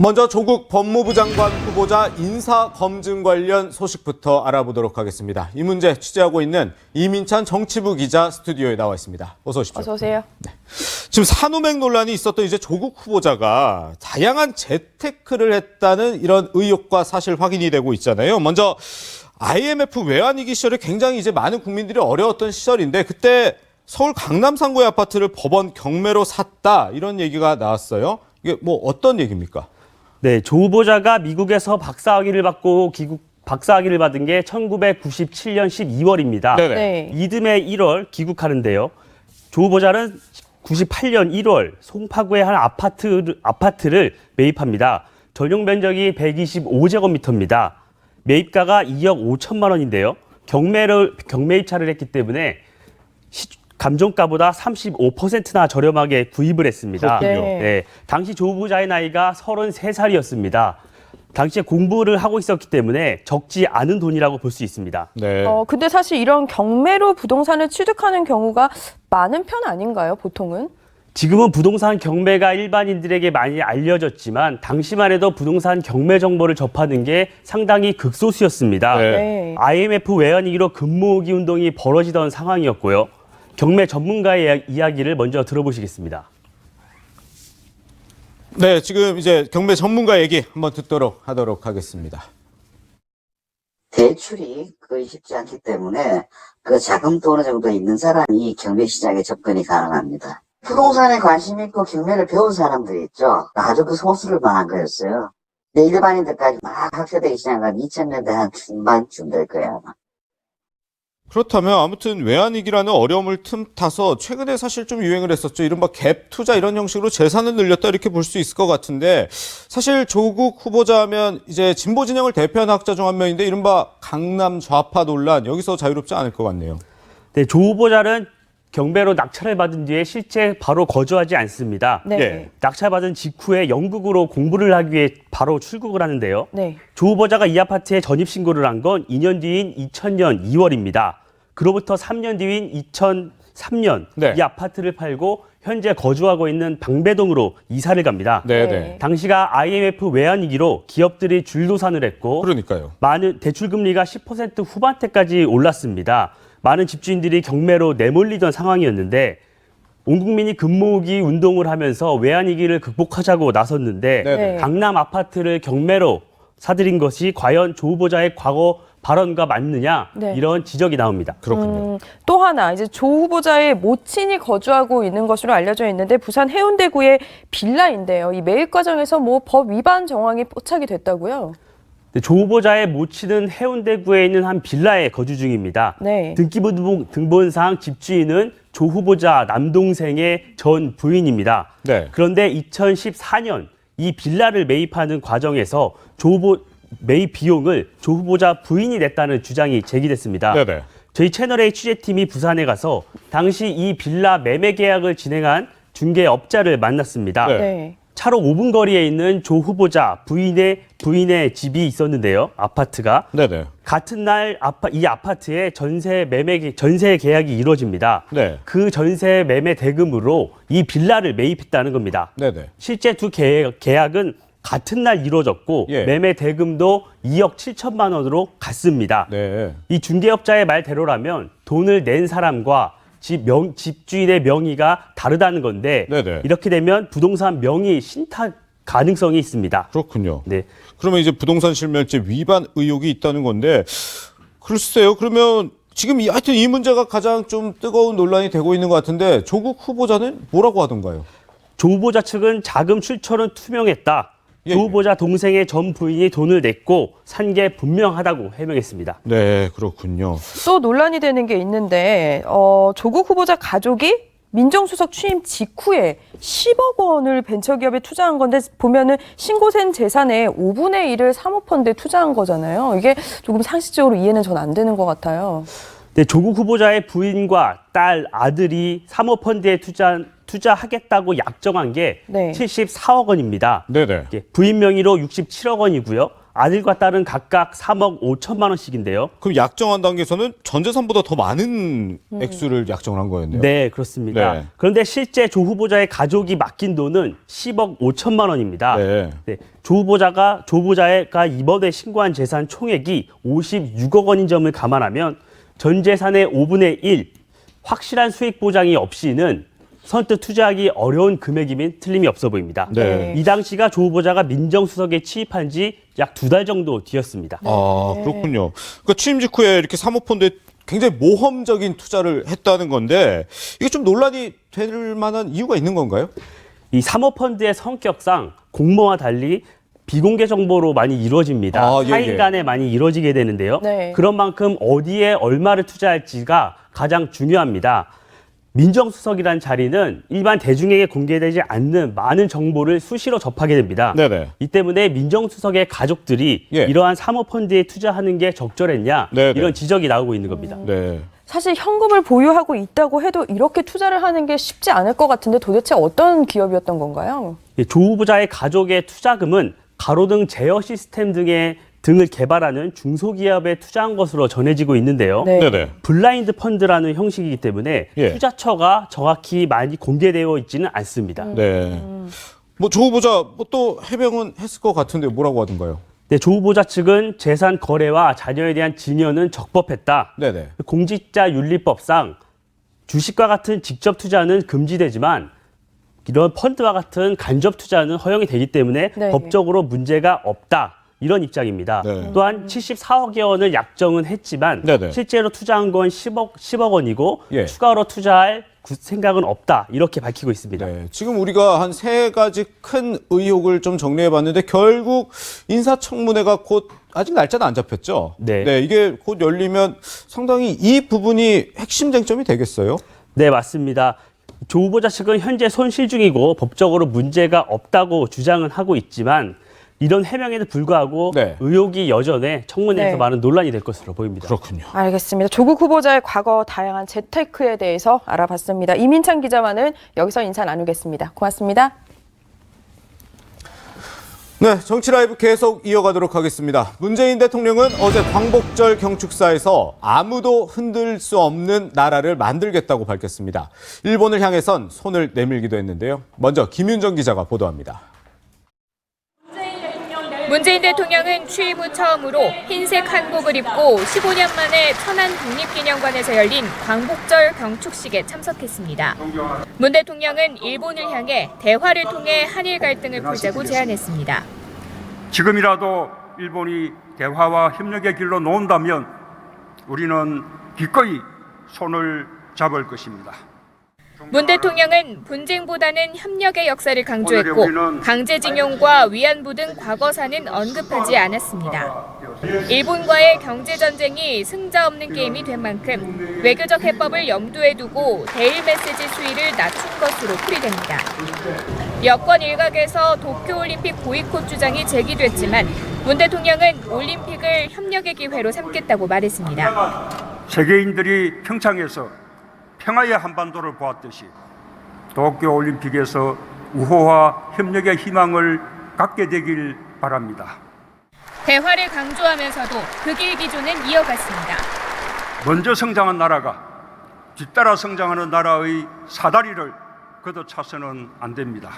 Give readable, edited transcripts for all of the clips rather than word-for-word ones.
먼저 조국 법무부 장관 후보자 인사검증 관련 소식부터 알아보도록 하겠습니다. 이 문제 취재하고 있는 이민찬 정치부 기자 스튜디오에 나와 있습니다. 어서 오십시오. 어서 오세요. 네. 지금 산후맹 논란이 있었던 이제 조국 후보자가 다양한 재테크를 했다는 이런 의혹과 사실 확인이 되고 있잖아요. 먼저 IMF 외환위기 시절에 굉장히 이제 많은 국민들이 어려웠던 시절인데 그때 서울 강남 상구의 아파트를 법원 경매로 샀다 이런 얘기가 나왔어요. 이게 뭐 어떤 얘기입니까? 네, 조 후보자가 미국에서 박사학위를 받은 게 1997년 12월입니다. 네네. 네. 이듬해 1월 귀국하는데요. 조 후보자는 98년 1월 송파구의 한 아파트를 매입합니다. 전용 면적이 125제곱미터입니다. 매입가가 2억 5천만 원인데요. 경매 입찰을 했기 때문에 감정가보다 35%나 저렴하게 구입을 했습니다. 그렇군요. 네, 당시 조 후보자의 나이가 33살이었습니다. 당시에 공부를 하고 있었기 때문에 적지 않은 돈이라고 볼 수 있습니다. 네. 근데 사실 이런 경매로 부동산을 취득하는 경우가 많은 편 아닌가요, 보통은? 지금은 부동산 경매가 일반인들에게 많이 알려졌지만 당시만 해도 부동산 경매 정보를 접하는 게 상당히 극소수였습니다. 네. 네. IMF 외환위기로 금모으기 운동이 벌어지던 상황이었고요. 경매 전문가의 이야기를 먼저 들어보시겠습니다. 네, 지금 이제 경매 전문가 얘기 한번 듣도록 하도록 하겠습니다. 대출이 거의 쉽지 않기 때문에 그 자금도 어느 정도 있는 사람이 경매 시장에 접근이 가능합니다. 부동산에 관심 있고 경매를 배운 사람들이 있죠. 아주 그 소수를 만한 거였어요. 근데 일반인들까지 막 확대되기 시작한 건 2000년대 한 중반쯤 될 거야, 아마. 그렇다면 아무튼 외환위기라는 어려움을 틈타서 최근에 사실 좀 유행을 했었죠. 이른바 갭 투자 이런 형식으로 재산을 늘렸다 이렇게 볼 수 있을 것 같은데 사실 조국 후보자 하면 이제 진보 진영을 대표하는 학자 중 한 명인데 이른바 강남 좌파 논란 여기서 자유롭지 않을 것 같네요. 네, 조 후보자는 경매로 낙찰을 받은 뒤에 실제 바로 거주하지 않습니다. 네. 예. 낙찰받은 직후에 영국으로 공부를 하기 위해 바로 출국을 하는데요. 네. 조 후보자가 이 아파트에 전입신고를 한 건 2년 뒤인 2000년 2월입니다. 그로부터 3년 뒤인 2003년 네. 이 아파트를 팔고 현재 거주하고 있는 방배동으로 이사를 갑니다. 네네. 당시가 IMF 외환위기로 기업들이 줄도산을 했고 그러니까요. 많은 대출금리가 10% 후반대까지 올랐습니다. 많은 집주인들이 경매로 내몰리던 상황이었는데 온 국민이 금모으기 운동을 하면서 외환위기를 극복하자고 나섰는데 네네. 강남 아파트를 경매로 사들인 것이 과연 조 후보자의 과거 발언과 맞느냐 네. 이런 지적이 나옵니다. 그렇군요. 또 하나 이제 조 후보자의 모친이 거주하고 있는 것으로 알려져 있는데 부산 해운대구의 빌라인데요. 이 매입 과정에서 뭐 법 위반 정황이 포착이 됐다고요? 조 후보자의 모친은 해운대구에 있는 한 빌라에 거주 중입니다. 네. 등기부등본상 집주인은 조 후보자 남동생의 전 부인입니다. 네. 그런데 2014년 이 빌라를 매입하는 과정에서 매입 비용을 조 후보자 부인이 냈다는 주장이 제기됐습니다. 네네. 저희 채널A 취재팀이 부산에 가서 당시 이 빌라 매매 계약을 진행한 중개업자를 만났습니다. 네. 네. 차로 5분 거리에 있는 조 후보자 부인의 집이 있었는데요. 아파트가. 네네. 같은 날 이 아파트에 전세 계약이 이루어집니다. 네. 그 전세 매매 대금으로 이 빌라를 매입했다는 겁니다. 네네. 실제 두 계약은 같은 날 이루어졌고 예. 매매 대금도 2억 7천만 원으로 갔습니다. 네. 이 중개업자의 말대로라면 돈을 낸 사람과 집주인의 명의가 다르다는 건데 네네. 이렇게 되면 부동산 명의 신탁 가능성이 있습니다. 그렇군요. 네. 그러면 이제 부동산 실멸죄 위반 의혹이 있다는 건데 글쎄요. 그러면 지금 하여튼 이 문제가 가장 좀 뜨거운 논란이 되고 있는 것 같은데 조국 후보자는 뭐라고 하던가요? 조 후보자 측은 자금 출처는 투명했다. 예, 조 후보자 동생의 전 부인이 돈을 냈고 산 게 분명하다고 해명했습니다. 네, 그렇군요. 또 논란이 되는 게 있는데 조국 후보자 가족이 민정수석 취임 직후에 10억 원을 벤처기업에 투자한 건데 보면은 신고된 재산의 5분의 1을 사모펀드에 투자한 거잖아요. 이게 조금 상식적으로 이해는 전 안 되는 것 같아요. 네, 조국 후보자의 부인과 딸, 아들이 사모펀드에 투자하겠다고 약정한 게 네. 74억 원입니다. 네네. 부인 명의로 67억 원이고요. 아들과 딸은 각각 3억 5천만 원씩인데요. 그럼 약정한 단계에서는 전 재산보다 더 많은 액수를 약정을 한 거였네요. 네, 그렇습니다. 네. 그런데 실제 조 후보자의 가족이 맡긴 돈은 10억 5천만 원입니다. 네. 네, 조 후보자가 이번에 신고한 재산 총액이 56억 원인 점을 감안하면 전 재산의 5분의 1, 확실한 수익 보장이 없이는 선뜻 투자하기 어려운 금액이면 틀림이 없어 보입니다. 네. 이 당시가 조 후보자가 민정수석에 취임한 지 약 2달 정도 뒤였습니다. 아, 그렇군요. 그러니까 취임 직후에 이렇게 사모펀드에 굉장히 모험적인 투자를 했다는 건데 이게 좀 논란이 될 만한 이유가 있는 건가요? 이 사모펀드의 성격상 공모와 달리 비공개 정보로 많이 이루어집니다. 아, 예, 사인 예. 간에 많이 이루어지게 되는데요. 네. 그런 만큼 어디에 얼마를 투자할지가 가장 중요합니다. 민정수석이라는 자리는 일반 대중에게 공개되지 않는 많은 정보를 수시로 접하게 됩니다. 네네. 이 때문에 민정수석의 가족들이 예. 이러한 사모펀드에 투자하는 게 적절했냐 네네. 이런 지적이 나오고 있는 겁니다. 네. 사실 현금을 보유하고 있다고 해도 이렇게 투자를 하는 게 쉽지 않을 것 같은데 도대체 어떤 기업이었던 건가요? 조 후보자의 가족의 투자금은 가로등 제어 시스템 등을 개발하는 중소기업에 투자한 것으로 전해지고 있는데요. 네. 네네. 블라인드 펀드라는 형식이기 때문에 예. 투자처가 정확히 많이 공개되어 있지는 않습니다. 네. 뭐 조 후보자 뭐 또 해명은 했을 것 같은데 뭐라고 하던가요? 네, 조 후보자 측은 재산 거래와 자녀에 대한 증여는 적법했다. 네네. 공직자윤리법상 주식과 같은 직접 투자는 금지되지만 이런 펀드와 같은 간접 투자는 허용이 되기 때문에 네. 법적으로 문제가 없다. 이런 입장입니다. 네. 또한 74억여 원을 약정은 했지만 네네. 실제로 투자한 건 10억 원이고 예. 추가로 투자할 생각은 없다. 이렇게 밝히고 있습니다. 네, 지금 우리가 한 세 가지 큰 의혹을 좀 정리해 봤는데 결국 인사청문회가 곧 아직 날짜는 안 잡혔죠? 네. 이게 곧 열리면 상당히 이 부분이 핵심 쟁점이 되겠어요? 네, 맞습니다. 조 후보자 측은 현재 손실 중이고 법적으로 문제가 없다고 주장은 하고 있지만 이런 해명에도 불구하고 네. 의혹이 여전해 청문회에서 네. 많은 논란이 될 것으로 보입니다. 그렇군요. 알겠습니다. 조국 후보자의 과거 다양한 재테크에 대해서 알아봤습니다. 이민찬 기자와는 여기서 인사 나누겠습니다. 고맙습니다. 네, 정치 라이브 계속 이어가도록 하겠습니다. 문재인 대통령은 어제 광복절 경축사에서 아무도 흔들 수 없는 나라를 만들겠다고 밝혔습니다. 일본을 향해선 손을 내밀기도 했는데요. 먼저 김윤정 기자가 보도합니다. 문재인 대통령은 취임 후 처음으로 흰색 한복을 입고 15년 만에 천안 국립기념관에서 열린 광복절 경축식에 참석했습니다. 문 대통령은 일본을 향해 대화를 통해 한일 갈등을 풀자고 제안했습니다. 지금이라도 일본이 대화와 협력의 길로 놓은다면 우리는 기꺼이 손을 잡을 것입니다. 문 대통령은 분쟁보다는 협력의 역사를 강조했고 강제징용과 위안부 등 과거사는 언급하지 않았습니다. 일본과의 경제전쟁이 승자 없는 게임이 된 만큼 외교적 해법을 염두에 두고 대일 메시지 수위를 낮춘 것으로 풀이됩니다. 여권 일각에서 도쿄올림픽 보이콧 주장이 제기됐지만 문 대통령은 올림픽을 협력의 기회로 삼겠다고 말했습니다. 세계인들이 평창에서 평화의 한반도를 보았듯이 도쿄올림픽에서 우호와 협력의 희망을 갖게 되길 바랍니다. 대화를 강조하면서도 그 길 기조는 이어갔습니다. 먼저 성장한 나라가 뒤따라 성장하는 나라의 사다리를 걷어차서는 안 됩니다.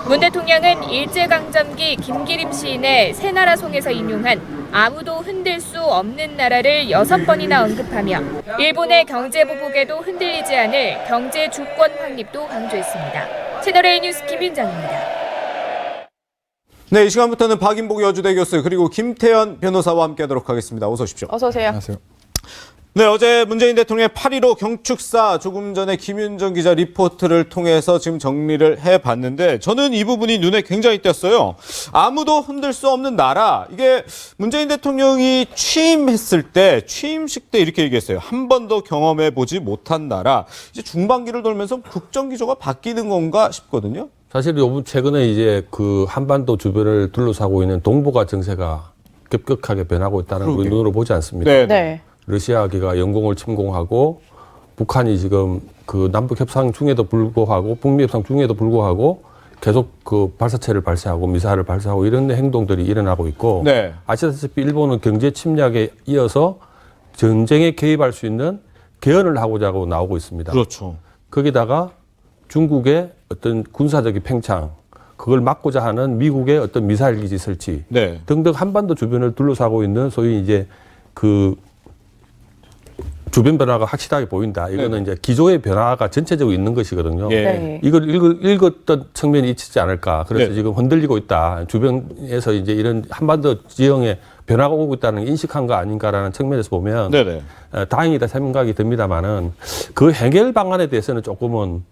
문 대통령은 일제강점기 김기림 시인의 새나라 송에서 인용한 아무도 흔들 수 없는 나라를 6번이나 언급하며 일본의 경제 보복에도 흔들리지 않을 경제 주권 확립도 강조했습니다. 채널A 뉴스 김윤정입니다. 네, 이 시간부터는 박인복 여주대 교수 그리고 김태현 변호사와 함께하도록 하겠습니다. 어서 오십시오. 어서 오세요. 안녕하세요. 네, 어제 문재인 대통령의 8.15 경축사 조금 전에 김윤정 기자 리포트를 통해서 지금 정리를 해봤는데 저는 이 부분이 눈에 굉장히 띄었어요. 아무도 흔들 수 없는 나라. 이게 문재인 대통령이 취임했을 때 취임식 때 이렇게 얘기했어요. 한 번도 경험해보지 못한 나라. 이제 중반기를 돌면서 국정기조가 바뀌는 건가 싶거든요. 사실 요번 최근에 이제 그 한반도 주변을 둘러싸고 있는 동북아 정세가 급격하게 변하고 있다는 걸 그러게요. 눈으로 보지 않습니까? 네. 네. 러시아기가 영공을 침공하고 북한이 지금 그 남북 협상 중에도 불구하고 북미 협상 중에도 불구하고 계속 그 발사체를 발사하고 미사일을 발사하고 이런 행동들이 일어나고 있고 네. 아시다시피 일본은 경제 침략에 이어서 전쟁에 개입할 수 있는 개헌을 하고자 하고 나오고 있습니다. 그렇죠. 거기다가 중국의 어떤 군사적인 팽창, 그걸 막고자 하는 미국의 어떤 미사일 기지 설치 네. 등등 한반도 주변을 둘러싸고 있는 소위 이제 그 주변 변화가 확실하게 보인다. 이거는 이제 기조의 변화가 전체적으로 있는 것이거든요. 예. 네. 이걸 읽었던 측면이 있지 않을까. 그래서 네. 지금 흔들리고 있다. 주변에서 이제 이런 한반도 지형에 변화가 오고 있다는 걸 인식한 거 아닌가라는 측면에서 보면 네네. 다행이다 생각이 듭니다만은 그 해결 방안에 대해서는 조금은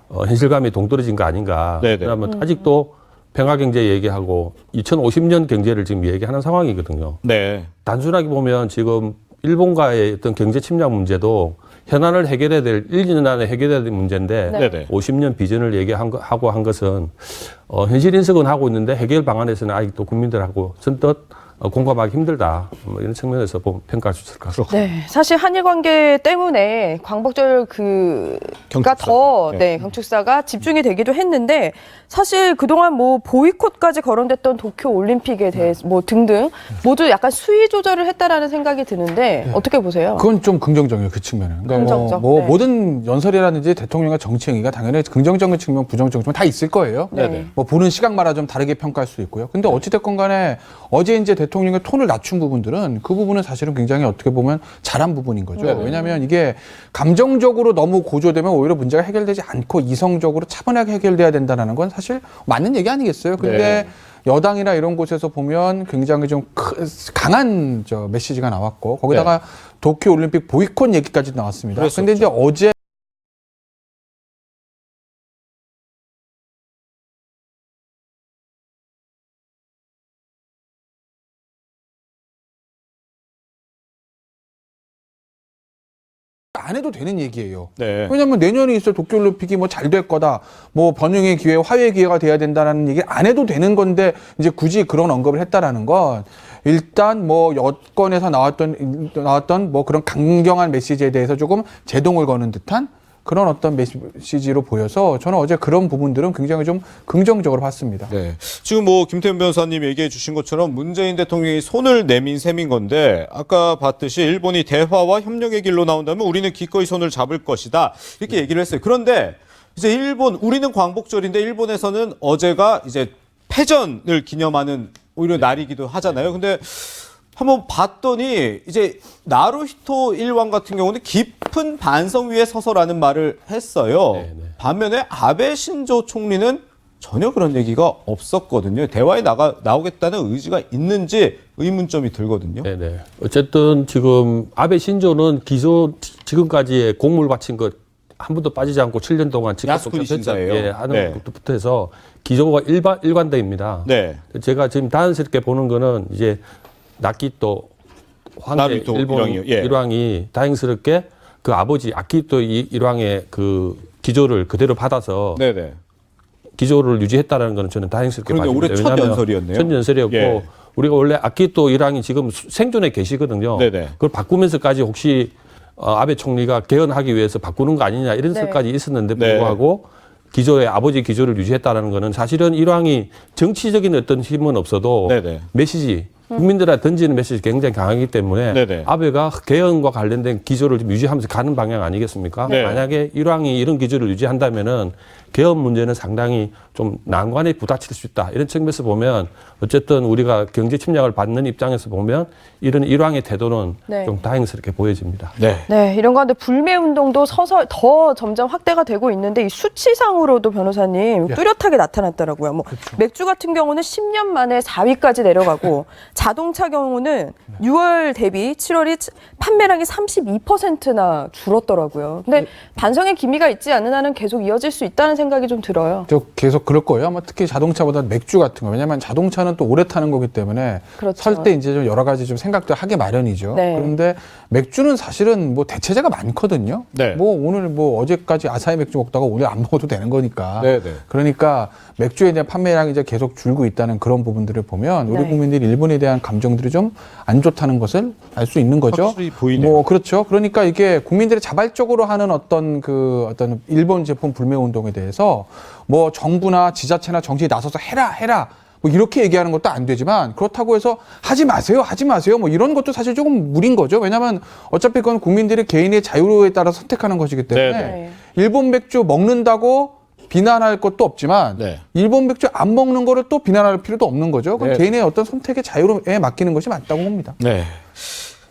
현실감이 동떨어진 거 아닌가. 네네. 왜냐하면 아직도 평화 경제 얘기하고 2050년 경제를 지금 얘기하는 상황이거든요. 네. 단순하게 보면 지금 일본과의 어떤 경제 침략 문제도 현안을 해결해야 될 1년 안에 해결해야 될 문제인데 네. 네네. 50년 비전을 얘기하고 한 것은 현실 인식은 하고 있는데 해결 방안에서는 아직도 국민들하고 선뜻 공감하기 힘들다. 뭐 이런 측면에서 평가할 수 있을 것 같습니다. 네, 사실 한일 관계 때문에 광복절 그가 경축사. 더 네. 네, 경축사가 집중이 되기도 했는데 사실 그동안 뭐 보이콧까지 거론됐던 도쿄 올림픽에 대해서 뭐 등등 모두 약간 수위 조절을 했다라는 생각이 드는데 어떻게 보세요? 그건 좀 긍정적이에요, 그 측면은. 그러니까 긍정적, 뭐 네. 모든 연설이라든지 대통령과 정치 행위가 당연히 긍정적인 측면, 부정적인 측면 다 있을 거예요. 네네. 뭐 보는 시각마다 좀 다르게 평가할 수 있고요. 근데 어찌됐건 간에 어제 이제 대통령의 톤을 낮춘 부분들은 그 부분은 사실은 굉장히 어떻게 보면 잘한 부분인 거죠. 왜냐하면 이게 감정적으로 너무 고조되면 오히려 문제가 해결되지 않고 이성적으로 차분하게 해결돼야 된다는 건 사실 맞는 얘기 아니겠어요. 근데 네. 여당이나 이런 곳에서 보면 굉장히 좀 강한 메시지가 나왔고 거기다가 도쿄 올림픽 보이콧 얘기까지 나왔습니다. 그랬었죠. 근데 이제 어제 안 해도 되는 얘기예요. 네. 왜냐하면 내년에 있을 도쿄올림픽이 뭐 잘 될 거다, 뭐 번영의 기회, 화해의 기회가 돼야 된다라는 얘기 안 해도 되는 건데 이제 굳이 그런 언급을 했다라는 건 일단 뭐 여권에서 나왔던 뭐 그런 강경한 메시지에 대해서 조금 제동을 거는 듯한 그런 어떤 메시지로 보여서 저는 어제 그런 부분들은 굉장히 좀 긍정적으로 봤습니다. 네. 지금 뭐 김태훈 변호사님 얘기해 주신 것처럼 문재인 대통령이 손을 내민 셈인 건데 아까 봤듯이 일본이 대화와 협력의 길로 나온다면 우리는 기꺼이 손을 잡을 것이다. 이렇게 얘기를 했어요. 그런데 이제 우리는 광복절인데 일본에서는 어제가 이제 패전을 기념하는 오히려 날이기도 하잖아요. 근데 한번 봤더니 이제 나루히토 일왕 같은 경우는 깊은 반성 위에 서서라는 말을 했어요. 네, 네. 반면에 아베 신조 총리는 전혀 그런 얘기가 없었거든요. 대화에 나오겠다는 의지가 있는지 의문점이 들거든요. 네네. 어쨌든 지금 아베 신조는 지금까지의 공물 바친 것 한 번도 빠지지 않고 7년 동안 야스쿠니 신사예요. 하는 네. 것부터 해서 기조가 일관되입니다. 네. 제가 지금 다행스럽게 보는 거는 이제 나키토 황제 나루히토 일본 일왕이요. 예. 일왕이 다행스럽게 그 아버지 아키히토 일왕의 그 기조를 그대로 받아서 네네. 기조를 유지했다는 거는 저는 다행스럽게 그러니까 봐집니다. 올해 첫 왜냐하면 연설이었네요. 첫 연설이었고 예. 우리가 원래 아키히토 일왕이 지금 생존에 계시거든요. 네네. 그걸 바꾸면서까지 혹시 아베 총리가 개헌하기 위해서 바꾸는 거 아니냐 이런 네. 설까지 있었는데 네. 불구하고 기조의 아버지 기조를 유지했다는 거는 사실은 일왕이 정치적인 어떤 힘은 없어도 네네. 메시지 국민들한테 던지는 메시지 굉장히 강하기 때문에 네네. 아베가 개헌과 관련된 기조를 좀 유지하면서 가는 방향 아니겠습니까? 네. 만약에 일왕이 이런 기조를 유지한다면은 개헌 문제는 상당히 좀 난관에 부딪힐 수 있다. 이런 측면에서 보면 어쨌든 우리가 경제 침략을 받는 입장에서 보면 이런 일왕의 태도는 네. 좀 다행스럽게 보여집니다. 네. 네, 이런 가운데 불매 운동도 서서 더 점점 확대가 되고 있는데 이 수치상으로도 변호사님 뚜렷하게 나타났더라고요. 뭐 맥주 같은 경우는 10년 만에 4위까지 내려가고 자동차 경우는 6월 대비 7월이 판매량이 32%나 줄었더라고요. 근데 반성의 기미가 있지 않은 한은 계속 이어질 수 있다는 생각이 좀 들어요. 저 계속 그럴 거예요. 아마 특히 자동차보다 맥주 같은 거. 왜냐하면 자동차는 또 오래 타는 거기 때문에 그렇죠. 살 때 이제 좀 여러 가지 좀 생각도 하게 마련이죠. 네. 그런데 맥주는 사실은 뭐 대체재가 많거든요. 네. 뭐 오늘 뭐 어제까지 아사히 맥주 먹다가 오늘 안 먹어도 되는 거니까. 네네. 그러니까 맥주에 대한 판매량이 이제 계속 줄고 있다는 그런 부분들을 보면 우리 네. 국민들이 일본에 대한 대한 감정들이 좀 안 좋다는 것을 알 수 있는 거죠. 확실히 보이네요. 뭐 그렇죠. 그러니까 이게 국민들이 자발적으로 하는 어떤 일본 제품 불매 운동에 대해서 뭐 정부나 지자체나 정치에 나서서 해라 뭐 이렇게 얘기하는 것도 안 되지만 그렇다고 해서 하지 마세요 뭐 이런 것도 사실 조금 무리인 거죠. 왜냐하면 어차피 그건 국민들이 개인의 자유에 따라 선택하는 것이기 때문에 네네. 일본 맥주 먹는다고 비난할 것도 없지만 네. 일본 맥주 안 먹는 거를 또 비난할 필요도 없는 거죠. 그건 네. 개인의 어떤 선택의 자유에 맡기는 것이 맞다고 봅니다. 네.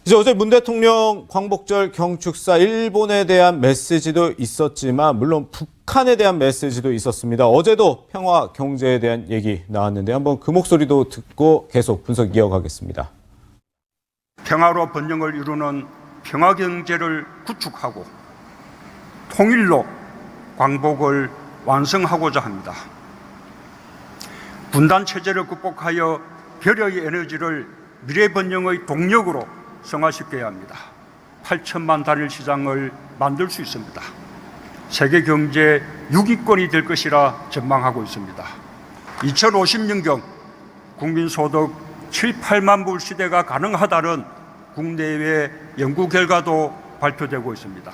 이제 어제 문 대통령 광복절 경축사 일본에 대한 메시지도 있었지만 물론 북한에 대한 메시지도 있었습니다. 어제도 평화 경제에 대한 얘기 나왔는데 한번 그 목소리도 듣고 계속 분석 이어가겠습니다. 평화로 번영을 이루는 평화 경제를 구축하고 통일로 광복을 완성하고자 합니다. 분단 체제를 극복하여 결의의 에너지를 미래 번영의 동력으로 성화시켜야 합니다. 8천만 단일 시장을 만들 수 있습니다. 세계 경제 6위권이 될 것이라 전망하고 있습니다. 2050년경 국민 소득 7, 8만 불 시대가 가능하다는 국내외 연구 결과도 발표되고 있습니다.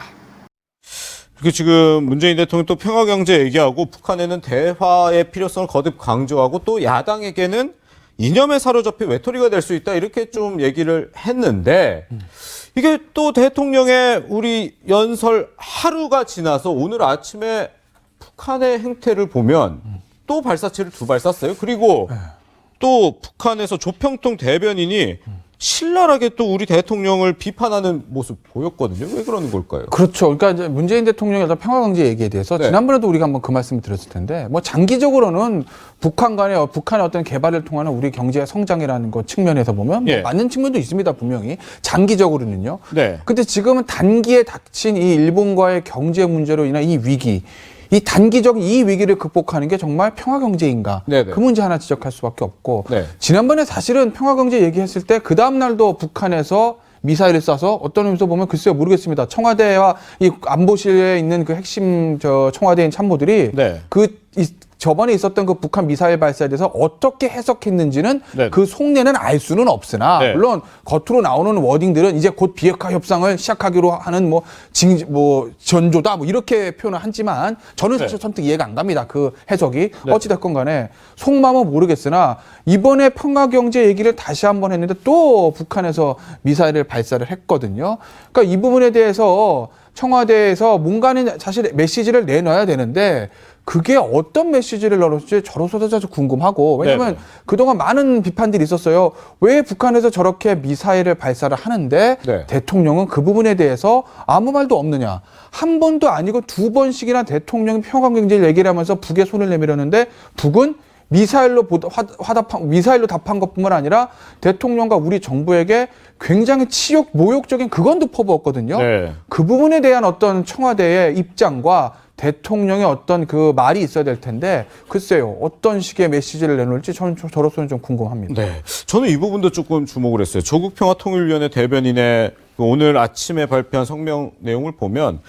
그리고 지금 문재인 대통령 또 평화 경제 얘기하고 북한에는 대화의 필요성을 거듭 강조하고 또 야당에게는 이념에 사로잡혀 외톨이가 될 수 있다 이렇게 좀 얘기를 했는데 이게 또 대통령의 우리 연설 하루가 지나서 오늘 아침에 북한의 행태를 보면 또 발사체를 2발 쐈어요. 그리고 또 북한에서 조평통 대변인이 신랄하게 또 우리 대통령을 비판하는 모습 보였거든요. 왜 그러는 걸까요? 그렇죠. 그러니까 이제 문재인 대통령의 어떤 평화 경제 얘기에 대해서 네. 지난번에도 우리가 한번 그 말씀을 드렸을 텐데 뭐 장기적으로는 북한의 어떤 개발을 통하는 우리 경제의 성장이라는 것 측면에서 보면 예. 뭐 맞는 측면도 있습니다. 분명히 장기적으로는요. 네. 근데 지금은 단기에 닥친 이 일본과의 경제 문제로 인한 이 위기, 이 단기적인 이 위기를 극복하는 게 정말 평화 경제인가? 네네. 그 문제 하나 지적할 수밖에 없고 네. 지난번에 사실은 평화 경제 얘기했을 때 그 다음 날도 북한에서 미사일을 쏴서 어떤 의미에서 보면 글쎄요 모르겠습니다. 청와대와 이 안보실에 있는 그 핵심 청와대인 참모들이 네. 저번에 있었던 그 북한 미사일 발사에 대해서 어떻게 해석했는지는 네. 그 속내는 알 수는 없으나 네. 물론 겉으로 나오는 워딩들은 이제 곧 비핵화 협상을 시작하기로 하는 전조다 뭐 이렇게 표현을 하지만 저는 사실 네. 선뜻 이해가 안 갑니다. 그 해석이 네. 어찌됐건 간에 속마음은 모르겠으나 이번에 평화 경제 얘기를 다시 한번 했는데 또 북한에서 미사일을 발사를 했거든요. 그러니까 이 부분에 대해서 청와대에서 뭔가는 사실 메시지를 내놔야 되는데 그게 어떤 메시지를 넣을지 저로서도 사실 궁금하고 왜냐하면 네. 그동안 많은 비판들이 있었어요. 왜 북한에서 저렇게 미사일을 발사를 하는데 네. 대통령은 그 부분에 대해서 아무 말도 없느냐. 한 번도 아니고 2번씩이나 대통령이 평화 경제를 얘기를 하면서 북에 손을 내밀었는데 북은 미사일로 답한 것뿐만 아니라 대통령과 우리 정부에게 굉장히 모욕적인 그건도 퍼부었거든요. 네. 그 부분에 대한 어떤 청와대의 입장과 대통령의 어떤 그 말이 있어야 될 텐데 글쎄요 어떤 식의 메시지를 내놓을지 저로서는 좀 궁금합니다. 네, 저는 이 부분도 조금 주목을 했어요. 조국평화통일위원회 대변인의 오늘 아침에 발표한 성명 내용을 보면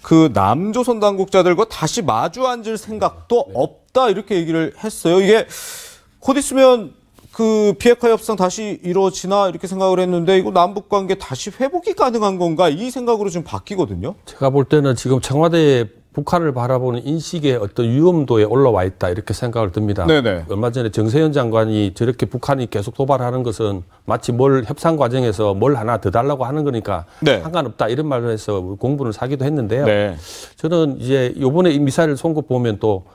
그 남조선 당국자들과 다시 마주 앉을 생각도 없다 이렇게 얘기를 했어요. 이게 곧 있으면 그 비핵화 협상 다시 이루어지나 이렇게 생각을 했는데 이거 남북 관계 다시 회복이 가능한 건가 이 생각으로 좀 바뀌거든요. 제가 볼 때는 지금 청와대에 북한을 바라보는 인식의 어떤 위험도에 올라와 있다 이렇게 생각을 듭니다. 네네. 얼마 전에 정세현 장관이 저렇게 북한이 계속 도발하는 것은 마치 뭘 협상 과정에서 뭘 하나 더 달라고 하는 거니까 네. 상관없다 이런 말을 해서 공분을 사기도 했는데요. 네. 저는 이제 이번에 이 미사일을 쏜 거 보면 또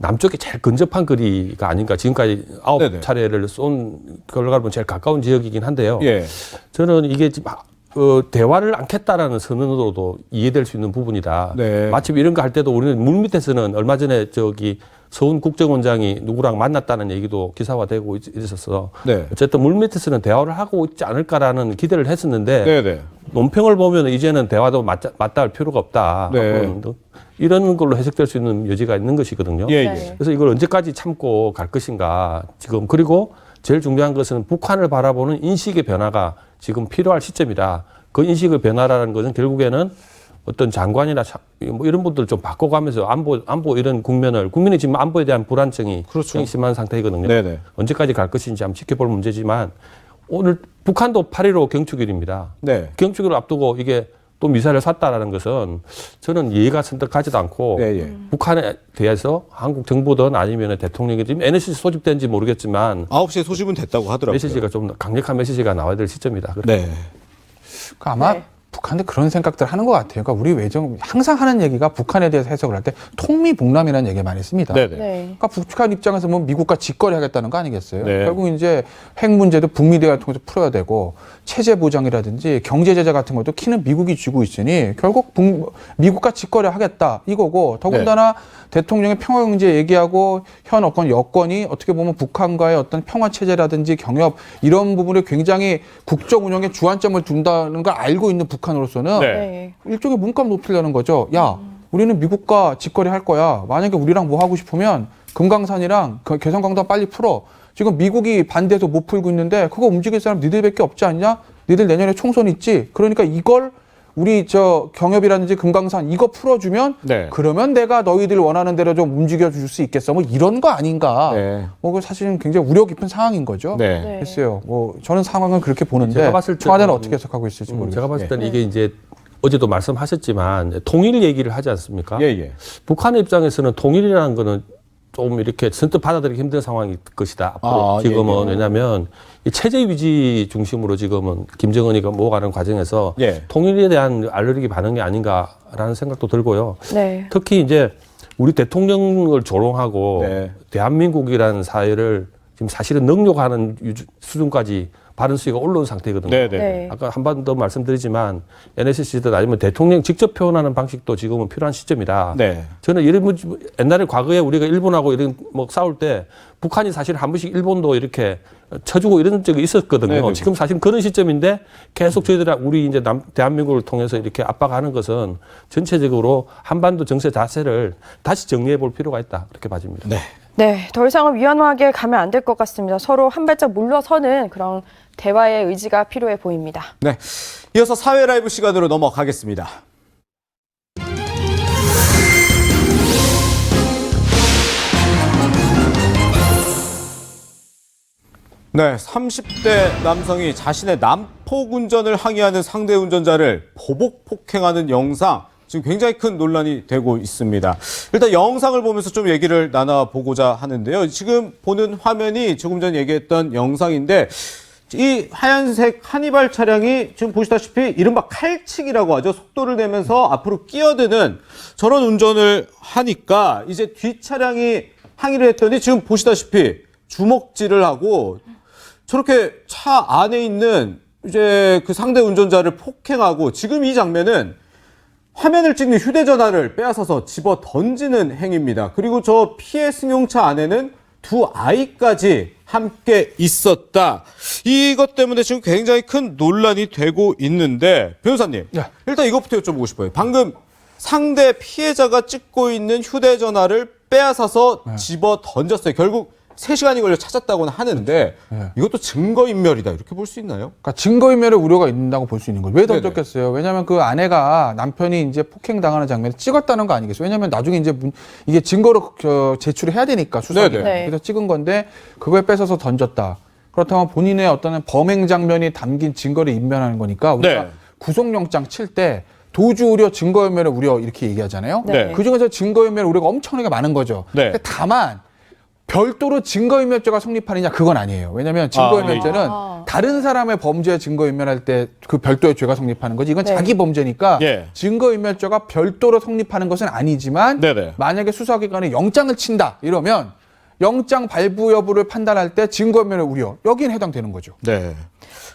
남쪽에 제일 근접한 거리가 아닌가. 지금까지 9차례를 쏜 결과를 보면 제일 가까운 지역이긴 한데요. 예. 저는 이게 지금 대화를 않겠다라는 선언으로도 이해될 수 있는 부분이다. 네. 마침 이런 거 할 때도 우리는 물밑에서는 얼마 전에 서훈 국정원장이 누구랑 만났다는 얘기도 기사화되고 있었어. 네. 어쨌든 물밑에서는 대화를 하고 있지 않을까라는 기대를 했었는데 네네. 논평을 보면 이제는 대화도 맞닿을 필요가 없다. 네. 이런 걸로 해석될 수 있는 여지가 있는 것이거든요. 예, 네. 예. 그래서 이걸 언제까지 참고 갈 것인가 지금. 그리고 제일 중요한 것은 북한을 바라보는 인식의 변화가 지금 필요할 시점이다. 그 인식의 변화라는 것은 결국에는 어떤 장관이나 뭐 이런 분들 좀 바꿔가면서 안보 이런 국면을 국민이 지금 안보에 대한 불안증이 그렇죠. 굉장히 심한 상태이거든요. 네네. 언제까지 갈 것인지 한번 지켜볼 문제지만 오늘 북한도 8.15 경축일입니다. 네. 경축일을 앞두고 이게 또 미사일을 쐈다라는 것은 저는 이해가 선뜻하지도 않고 예, 예. 북한에 대해서 한국 정부든 아니면 대통령이 지금 NSC 소집된지 모르겠지만 9시에 소집은 됐다고 하더라고요. 메시지가 좀 강력한 메시지가 나와야 될 시점이다. 네. 그러니까 아마 네. 북한도 그런 생각들 하는 것 같아요. 그러니까 우리 외정 항상 하는 얘기가 북한에 대해서 해석을 할 때 통미봉남이라는 얘기 많이 씁니다. 네네. 네. 그러니까 북한 입장에서 뭐 미국과 직거래하겠다는 거 아니겠어요? 네. 결국 이제 핵 문제도 북미 대화를 통해서 풀어야 되고 체제 보장이라든지 경제 제재 같은 것도 키는 미국이 쥐고 있으니 결국 미국과 직거래하겠다 이거고 더군다나 대통령의 평화 경제 얘기하고 현 어떤 여건이 어떻게 보면 북한과의 어떤 평화 체제라든지 경협 이런 부분에 굉장히 국정 운영에 주안점을 둔다는 걸 알고 있는 북한으로서는 네. 네. 일종의 몸값 높이려는 거죠. 야, 우리는 미국과 직거래 할 거야. 만약에 우리랑 뭐 하고 싶으면 금강산이랑 개성강도 빨리 풀어. 지금 미국이 반대해서 못 풀고 있는데 그거 움직일 사람 니들밖에 없지 않냐? 니들 내년에 총선 있지? 그러니까 이걸 우리 저 경협이라든지 금강산 이거 풀어주면 네. 그러면 내가 너희들 원하는 대로 좀 움직여줄 수 있겠어. 뭐 이런 거 아닌가. 네. 뭐 그 사실은 굉장히 우려 깊은 상황인 거죠. 네. 네. 글쎄요. 뭐 저는 상황을 그렇게 보는데 제가 봤을 때는 청와대는 어떻게 해석하고 있을지 모르겠어요. 제가 봤을 때는 이게 이제 어제도 말씀하셨지만 통일 얘기를 하지 않습니까? 예, 예. 북한의 입장에서는 통일이라는 거는 좀 이렇게 선뜻 받아들이기 힘든 상황일 것이다. 앞으로 아, 지금은 예, 예. 왜냐하면 이 체제 위지 중심으로 지금은 김정은이가 모아가는 과정에서 예. 통일에 대한 알레르기 반응이 아닌가라는 생각도 들고요. 네. 특히 이제 우리 대통령을 조롱하고 네. 대한민국이라는 사회를 지금 사실은 능욕하는 수준까지 발언 수위가 올라온 상태거든요. 네네. 네. 아까 한 번 더 말씀드리지만 NSC든 아니면 대통령 직접 표현하는 방식도 지금은 필요한 시점이다. 네. 저는 이런 옛날에 과거에 우리가 일본하고 이런 뭐 싸울 때 북한이 사실 한 번씩 일본도 이렇게 쳐주고 이런 적이 있었거든요. 네네. 지금 사실 그런 시점인데 계속 저희들이 우리 이제 대한민국을 통해서 이렇게 압박하는 것은 전체적으로 한반도 정세 자세를 다시 정리해 볼 필요가 있다. 그렇게 봐집니다. 네. 네, 더 이상은 위안화하게 가면 안 될 것 같습니다. 서로 한 발짝 물러서는 그런 대화의 의지가 필요해 보입니다. 네. 이어서 사회 라이브 시간으로 넘어가겠습니다. 네, 30대 남성이 자신의 난폭 운전을 항의하는 상대 운전자를 보복 폭행하는 영상 지금 굉장히 큰 논란이 되고 있습니다. 일단 영상을 보면서 좀 얘기를 나눠보고자 하는데요. 지금 보는 화면이 조금 전 얘기했던 영상인데 이 하얀색 카니발 차량이 지금 보시다시피 이른바 칼치기라고 하죠. 속도를 내면서 앞으로 끼어드는 저런 운전을 하니까 이제 뒷 차량이 항의를 했더니 지금 보시다시피 주먹질을 하고 저렇게 차 안에 있는 이제 그 상대 운전자를 폭행하고 지금 이 장면은 화면을 찍는 휴대전화를 빼앗아서 집어 던지는 행위입니다. 그리고 저 피해 승용차 안에는 두 아이까지 함께 있었다. 이것 때문에 지금 굉장히 큰 논란이 되고 있는데 변호사님, 네. 일단 이것부터 여쭤보고 싶어요. 방금 상대 피해자가 찍고 있는 휴대전화를 빼앗아서 집어 던졌어요. 결국 3시간이 걸려 찾았다고는 하는데 이것도 증거인멸이다 이렇게 볼 수 있나요? 그러니까 증거인멸의 우려가 있다고 볼 수 있는 거예요. 왜 네네. 던졌겠어요? 왜냐하면 그 아내가 남편이 이제 폭행당하는 장면을 찍었다는 거 아니겠어요? 왜냐하면 나중에 이제 이게 증거로 제출을 해야 되니까 수사에. 네네. 네. 그래서 찍은 건데 그걸 뺏어서 던졌다. 그렇다면 본인의 어떤 범행 장면이 담긴 증거를 인멸하는 거니까 우리가 네. 구속영장 칠 때 도주 우려, 증거인멸의 우려 이렇게 얘기하잖아요. 네. 그중에서 증거인멸 우려가 엄청나게 많은 거죠. 네. 근데 다만 별도로 증거인멸죄가 성립하느냐 그건 아니에요. 왜냐하면 증거인멸죄는 아. 다른 사람의 범죄 증거인멸할 때 그 별도의 죄가 성립하는 거지. 이건 네. 자기 범죄니까 예. 증거인멸죄가 별도로 성립하는 것은 아니지만 네네. 만약에 수사기관에 영장을 친다 이러면 영장 발부 여부를 판단할 때 증거인멸의 우려 여기는 해당되는 거죠. 네.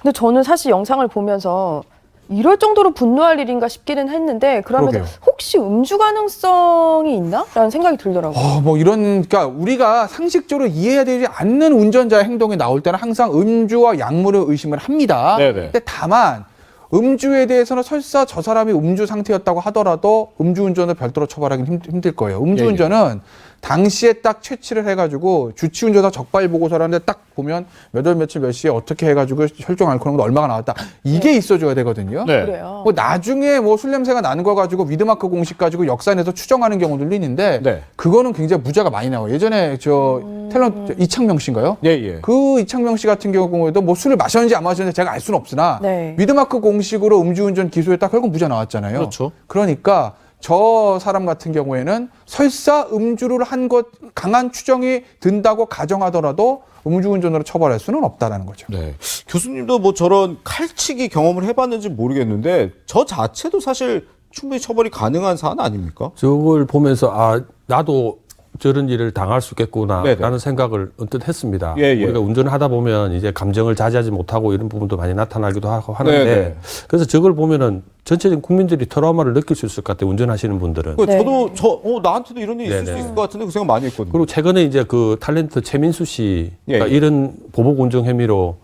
근데 저는 사실 영상을 보면서 이럴 정도로 분노할 일인가 싶기는 했는데 그러면서 그러게요. 혹시 음주 가능성이 있나? 라는 생각이 들더라고요. 뭐 이런 그러니까 우리가 상식적으로 이해해야 되지 않는 운전자의 행동이 나올 때는 항상 음주와 약물을 의심을 합니다. 네네. 근데 다만 음주에 대해서는 설사 저 사람이 음주 상태였다고 하더라도 음주운전을 별도로 처벌하기는 힘들 거예요. 음주운전은 당시에 딱 채취를 해가지고 주치운전사 적발 보고서라는데 딱 보면 몇 월 며칠 몇 시에 어떻게 해가지고 혈중 알코올 농도 얼마가 나왔다. 이게 있어줘야 되거든요. 네. 그래요. 뭐 나중에 뭐 술 냄새가 나는 거 가지고 위드마크 공식 가지고 역산해서 추정하는 경우들도 있는데 네. 그거는 굉장히 무죄가 많이 나와요. 예전에 저 탤런트 이창명 씨인가요? 예, 예. 그 이창명 씨 같은 경우에도 뭐 술을 마셨는지 안 마셨는지 제가 알 수는 없으나 네. 위드마크 공식으로 음주운전 기소했다 결국 무죄 나왔잖아요. 그렇죠. 그러니까 저 사람 같은 경우에는 설사 음주를 한 것 강한 추정이 든다고 가정하더라도 음주운전으로 처벌할 수는 없다라는 거죠. 네. 교수님도 뭐 저런 칼치기 경험을 해봤는지 모르겠는데 저 자체도 사실 충분히 처벌이 가능한 사안 아닙니까? 저걸 보면서 아 나도 저런 일을 당할 수 네네. 있겠구나라는 생각을 언뜻 했습니다. 예, 예. 우리가 운전을 하다 보면 이제 감정을 자제하지 못하고 이런 부분도 많이 나타나기도 하고 하는데 네네. 그래서 저걸 보면은 전체적인 국민들이 트라우마를 느낄 수 있을 것 같아요. 운전하시는 분들은. 그 네. 저도 나한테도 이런 일이 있을 수 네네. 있을 것 같은데 그 생각 많이 했거든요. 그리고 최근에 이제 그 탤런트 최민수 씨가 예, 예. 이런 보복 운전 혐의로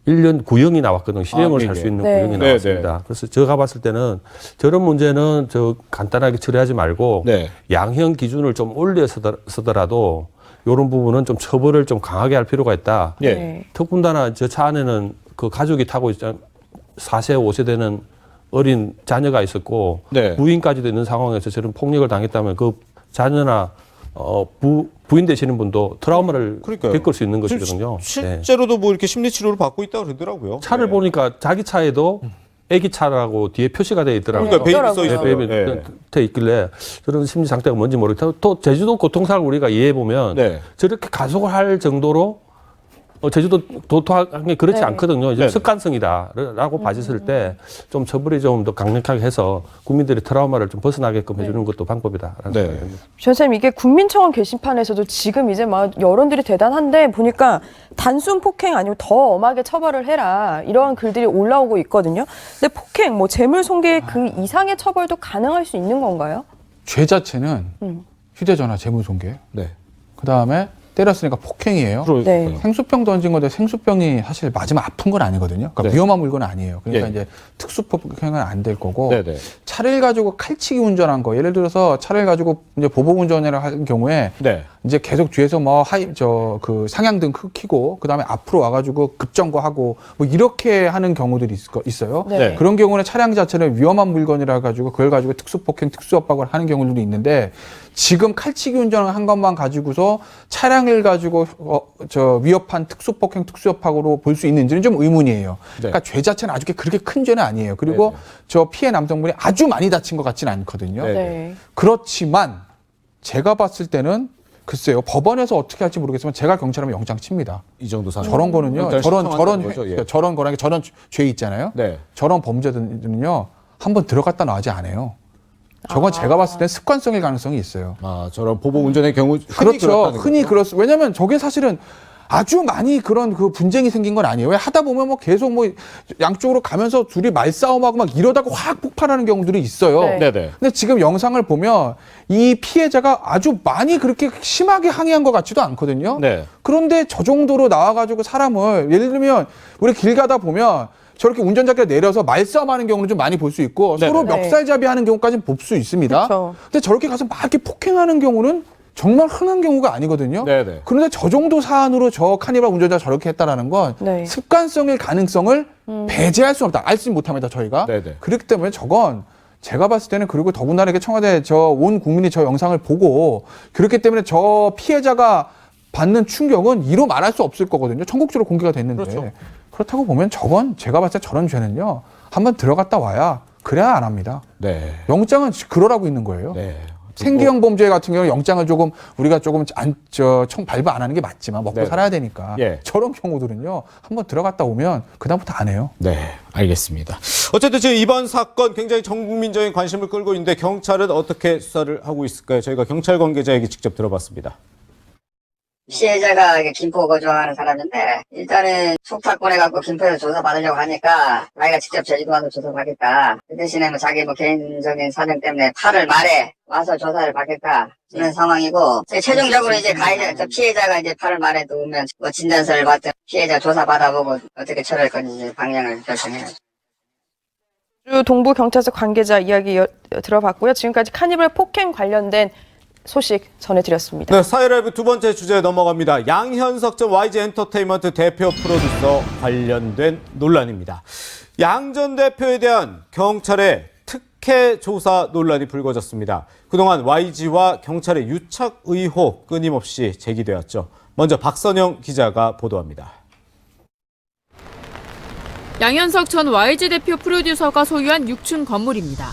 1년 구형이 나왔거든요. 실형을 예, 살 예. 수 있는 네. 구형이 네, 나왔습니다. 그래서 제가 봤을 때는 저런 문제는 저 간단하게 처리하지 말고 네. 양형 기준을 좀 올려서더라도 이런 부분은 좀 처벌을 좀 강하게 할 필요가 있다. 예. 네. 더군다나 저 차 안에는 그 가족이 타고 있잖아요. 4세, 5세 되는 어린 자녀가 있었고 네. 부인까지도 있는 상황에서 저런 폭력을 당했다면 그 자녀나 부인 되시는 분도 트라우마를 그러니까요. 겪을 수 있는 지금 것이거든요. 네. 실제로도 뭐 이렇게 심리 치료를 받고 있다고 그러더라고요. 차를 네. 보니까 자기 차에도 애기 차라고 뒤에 표시가 되어 있더라고요. 그러니까 베이비 있더라고요. 써 있어요. 베이비 네. 돼 있길래 저런 심리 상태가 뭔지 모르겠다. 또 제주도 교통사고를 우리가 이해해 보면 네. 저렇게 가속을 할 정도로 제주도 도토하는 게 그렇지 네. 않거든요. 이제 네네. 습관성이다라고 봐졌을 때 좀 처벌이 좀 더 강력하게 해서 국민들이 트라우마를 좀 벗어나게끔 해주는 것도 방법이다라는 네. 생각입니다. 선생님 이게 국민청원 게시판에서도 지금 이제 막 여론들이 대단한데 보니까 단순 폭행 아니고 더 엄하게 처벌을 해라 이러한 글들이 올라오고 있거든요. 근데 폭행, 뭐 재물 손괴 그 이상의 처벌도 가능할 수 있는 건가요? 죄 자체는 휴대전화 재물손괴. 네. 그 다음에 때렸으니까 폭행이에요. 네. 생수병 던진 건데 생수병이 사실 맞으면 아픈 건 아니거든요. 그러니까 네. 위험한 물건은 아니에요. 그러니까 예. 이제 특수폭행은 안 될 거고 네네. 차를 가지고 칼치기 운전한 거 예를 들어서 차를 가지고 이제 보복 운전을 할 경우에 네. 이제 계속 뒤에서 뭐 그 상향등 켜고 그다음에 앞으로 와가지고 급정거하고 뭐 이렇게 하는 경우들이 있어요. 네. 그런 경우는 차량 자체는 위험한 물건이라 가지고 그걸 가지고 특수폭행, 특수협박을 하는 경우들도 있는데 지금 칼치기 운전을 한 것만 가지고서 차량을 가지고 위협한 특수폭행, 특수협박으로 볼 수 있는지는 좀 의문이에요. 그러니까 죄 자체는 아주 그렇게 큰 죄는 아니에요. 그리고 네네. 저 피해 남성분이 아주 많이 다친 것 같지는 않거든요. 네. 네. 그렇지만 제가 봤을 때는 글쎄요 법원에서 어떻게 할지 모르겠지만 제가 경찰하면 영장 칩니다. 이 정도 사안. 저런 거는요 일단 저런 신청한다는 거죠, 예. 그러니까 저런 거랑 저런 죄 있잖아요. 네. 저런 범죄들은요 한번 들어갔다 나오지 않아요. 저건 제가 봤을 때 습관성일 가능성이 있어요. 아, 저런 보복 운전의 경우 그렇죠. 흔히 그렇죠. 그렇습니다. 왜냐하면 저게 사실은 아주 많이 그런 그 분쟁이 생긴 건 아니에요. 왜 하다 보면 뭐 계속 뭐 양쪽으로 가면서 둘이 말싸움하고 막 이러다가 확 폭발하는 경우들이 있어요. 네. 네네. 근데 지금 영상을 보면 이 피해자가 아주 많이 그렇게 심하게 항의한 것 같지도 않거든요. 네. 그런데 저 정도로 나와가지고 사람을 예를 들면 우리 길 가다 보면 저렇게 운전자가 내려서 말싸움하는 경우는 좀 많이 볼 수 있고 네네. 서로 멱살잡이하는 경우까지는 볼 수 있습니다. 그렇죠. 근데 저렇게 가서 막 이렇게 폭행하는 경우는 정말 흔한 경우가 아니거든요. 네네. 그런데 저 정도 사안으로 저 카니발 운전자가 저렇게 했다라는 건 네. 습관성일 가능성을 배제할 수 없다. 알지 못합니다, 저희가. 네네. 그렇기 때문에 저건 제가 봤을 때는 그리고 더군다나 이렇게 청와대 온 국민이 저 영상을 보고 그렇기 때문에 저 피해자가 받는 충격은 이로 말할 수 없을 거거든요. 전국적으로 공개가 됐는데. 그렇죠. 그렇다고 보면 저건 제가 봤을 때 저런 죄는요. 한번 들어갔다 와야 그래야 안 합니다. 네. 영장은 그러라고 있는 거예요. 네. 생계형 범죄 같은 경우는 영장을 우리가 조금 발부 안 하는 게 맞지만 먹고 네. 살아야 되니까 예. 저런 경우들은요 한번 들어갔다 오면 그다음부터 안 해요. 네, 알겠습니다. 어쨌든 지금 이번 사건 굉장히 전 국민적인 관심을 끌고 있는데 경찰은 어떻게 수사를 하고 있을까요? 저희가 경찰 관계자에게 직접 들어봤습니다. 피해자가 김포 거주하는 사람인데 일단은 속탁 보내갖고 김포에서 조사받으려고 하니까 자기가 직접 제주도 와서 조사받겠다. 그 대신에 뭐 자기 뭐 개인적인 사정 때문에 8월 말에 와서 조사를 받겠다. 그런 상황이고 최종적으로 이제 피해자가 이제 8월 말에 또 오면 뭐 진단서를 받든 피해자 조사 받아보고 어떻게 처리할 건지 이제 방향을 결정해야죠. 동부경찰서 관계자 이야기 들어봤고요. 지금까지 카니발 폭행 관련된 소식 전해드렸습니다. 네, 사회라이브 두 번째 주제에 넘어갑니다. 양현석 전 YG 엔터테인먼트 대표 프로듀서 관련된 논란입니다. 양 전 대표에 대한 경찰의 특혜 조사 논란이 불거졌습니다. 그동안 YG와 경찰의 유착 의혹 끊임없이 제기되었죠. 먼저 박선영 기자가 보도합니다. 양현석 전 YG 대표 프로듀서가 소유한 6층 건물입니다.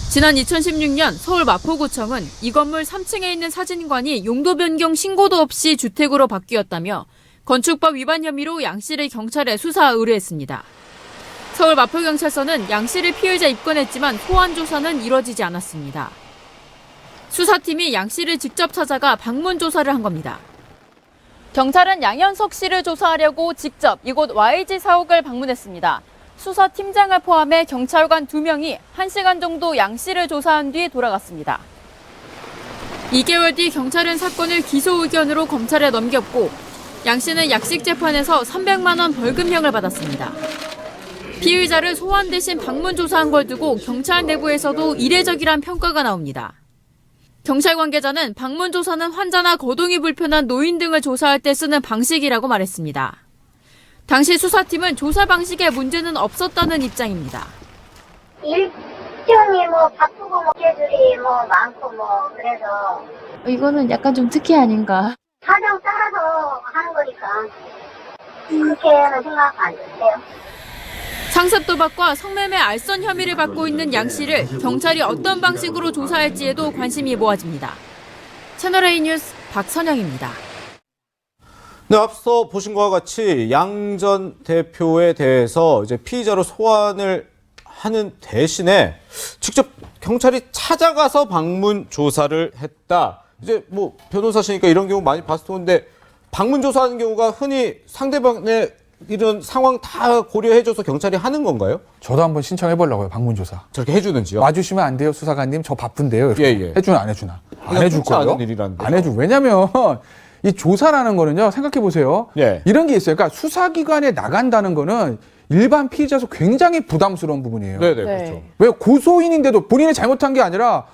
지난 2016년 서울 마포구청은 이 건물 3층에 있는 사진관이 용도 변경 신고도 없이 주택으로 바뀌었다며 건축법 위반 혐의로 양 씨를 경찰에 수사 의뢰했습니다. 서울 마포경찰서는 양 씨를 피의자 입건했지만 소환 조사는 이뤄지지 않았습니다. 수사팀이 양 씨를 직접 찾아가 방문 조사를 한 겁니다. 경찰은 양현석 씨를 조사하려고 직접 이곳 YG 사옥을 방문했습니다. 수사팀장을 포함해 경찰관 2명이 1시간 정도 양 씨를 조사한 뒤 돌아갔습니다. 2개월 뒤 경찰은 사건을 기소 의견으로 검찰에 넘겼고 양 씨는 약식 재판에서 300만 원 벌금형을 받았습니다. 피의자를 소환 대신 방문 조사한 걸 두고 경찰 내부에서도 이례적이란 평가가 나옵니다. 경찰 관계자는 방문 조사는 환자나 거동이 불편한 노인 등을 조사할 때 쓰는 방식이라고 말했습니다. 당시 수사팀은 조사 방식에 문제는 없었다는 입장입니다. 일정이 바쁘고 스케줄이 많고 그래서 이거는 약간 좀 특혜 아닌가? 사정 따라서 하는 거니까 그렇게는 생각 안 드세요? 상습 도박과 성매매 알선 혐의를 받고 있는 양 씨를 경찰이 어떤 방식으로 조사할지에도 관심이 모아집니다. 채널A 뉴스 박선영입니다. 네, 앞서 보신 것과 같이 양 전 대표에 대해서 이제 피의자로 소환을 하는 대신에 직접 경찰이 찾아가서 방문 조사를 했다. 이제 변호사시니까 이런 경우 많이 봤을 텐데 방문 조사하는 경우가 흔히 상대방의 이런 상황 다 고려해줘서 경찰이 하는 건가요? 저도 한번 신청해보려고요, 방문조사. 저렇게 해주는지요? 와주시면 안 돼요, 수사관님. 저 바쁜데요. 예. 해주나 안 해주나? 안 해줄 거예요. 일이란데. 안 해줄. 왜냐면 이 조사라는 거는요, 생각해보세요. 예. 이런 게 있어요. 그러니까 수사기관에 나간다는 거는 일반 피의자에서 굉장히 부담스러운 부분이에요. 네네, 그렇죠. 왜 고소인인데도 본인이 잘못한 게 아니라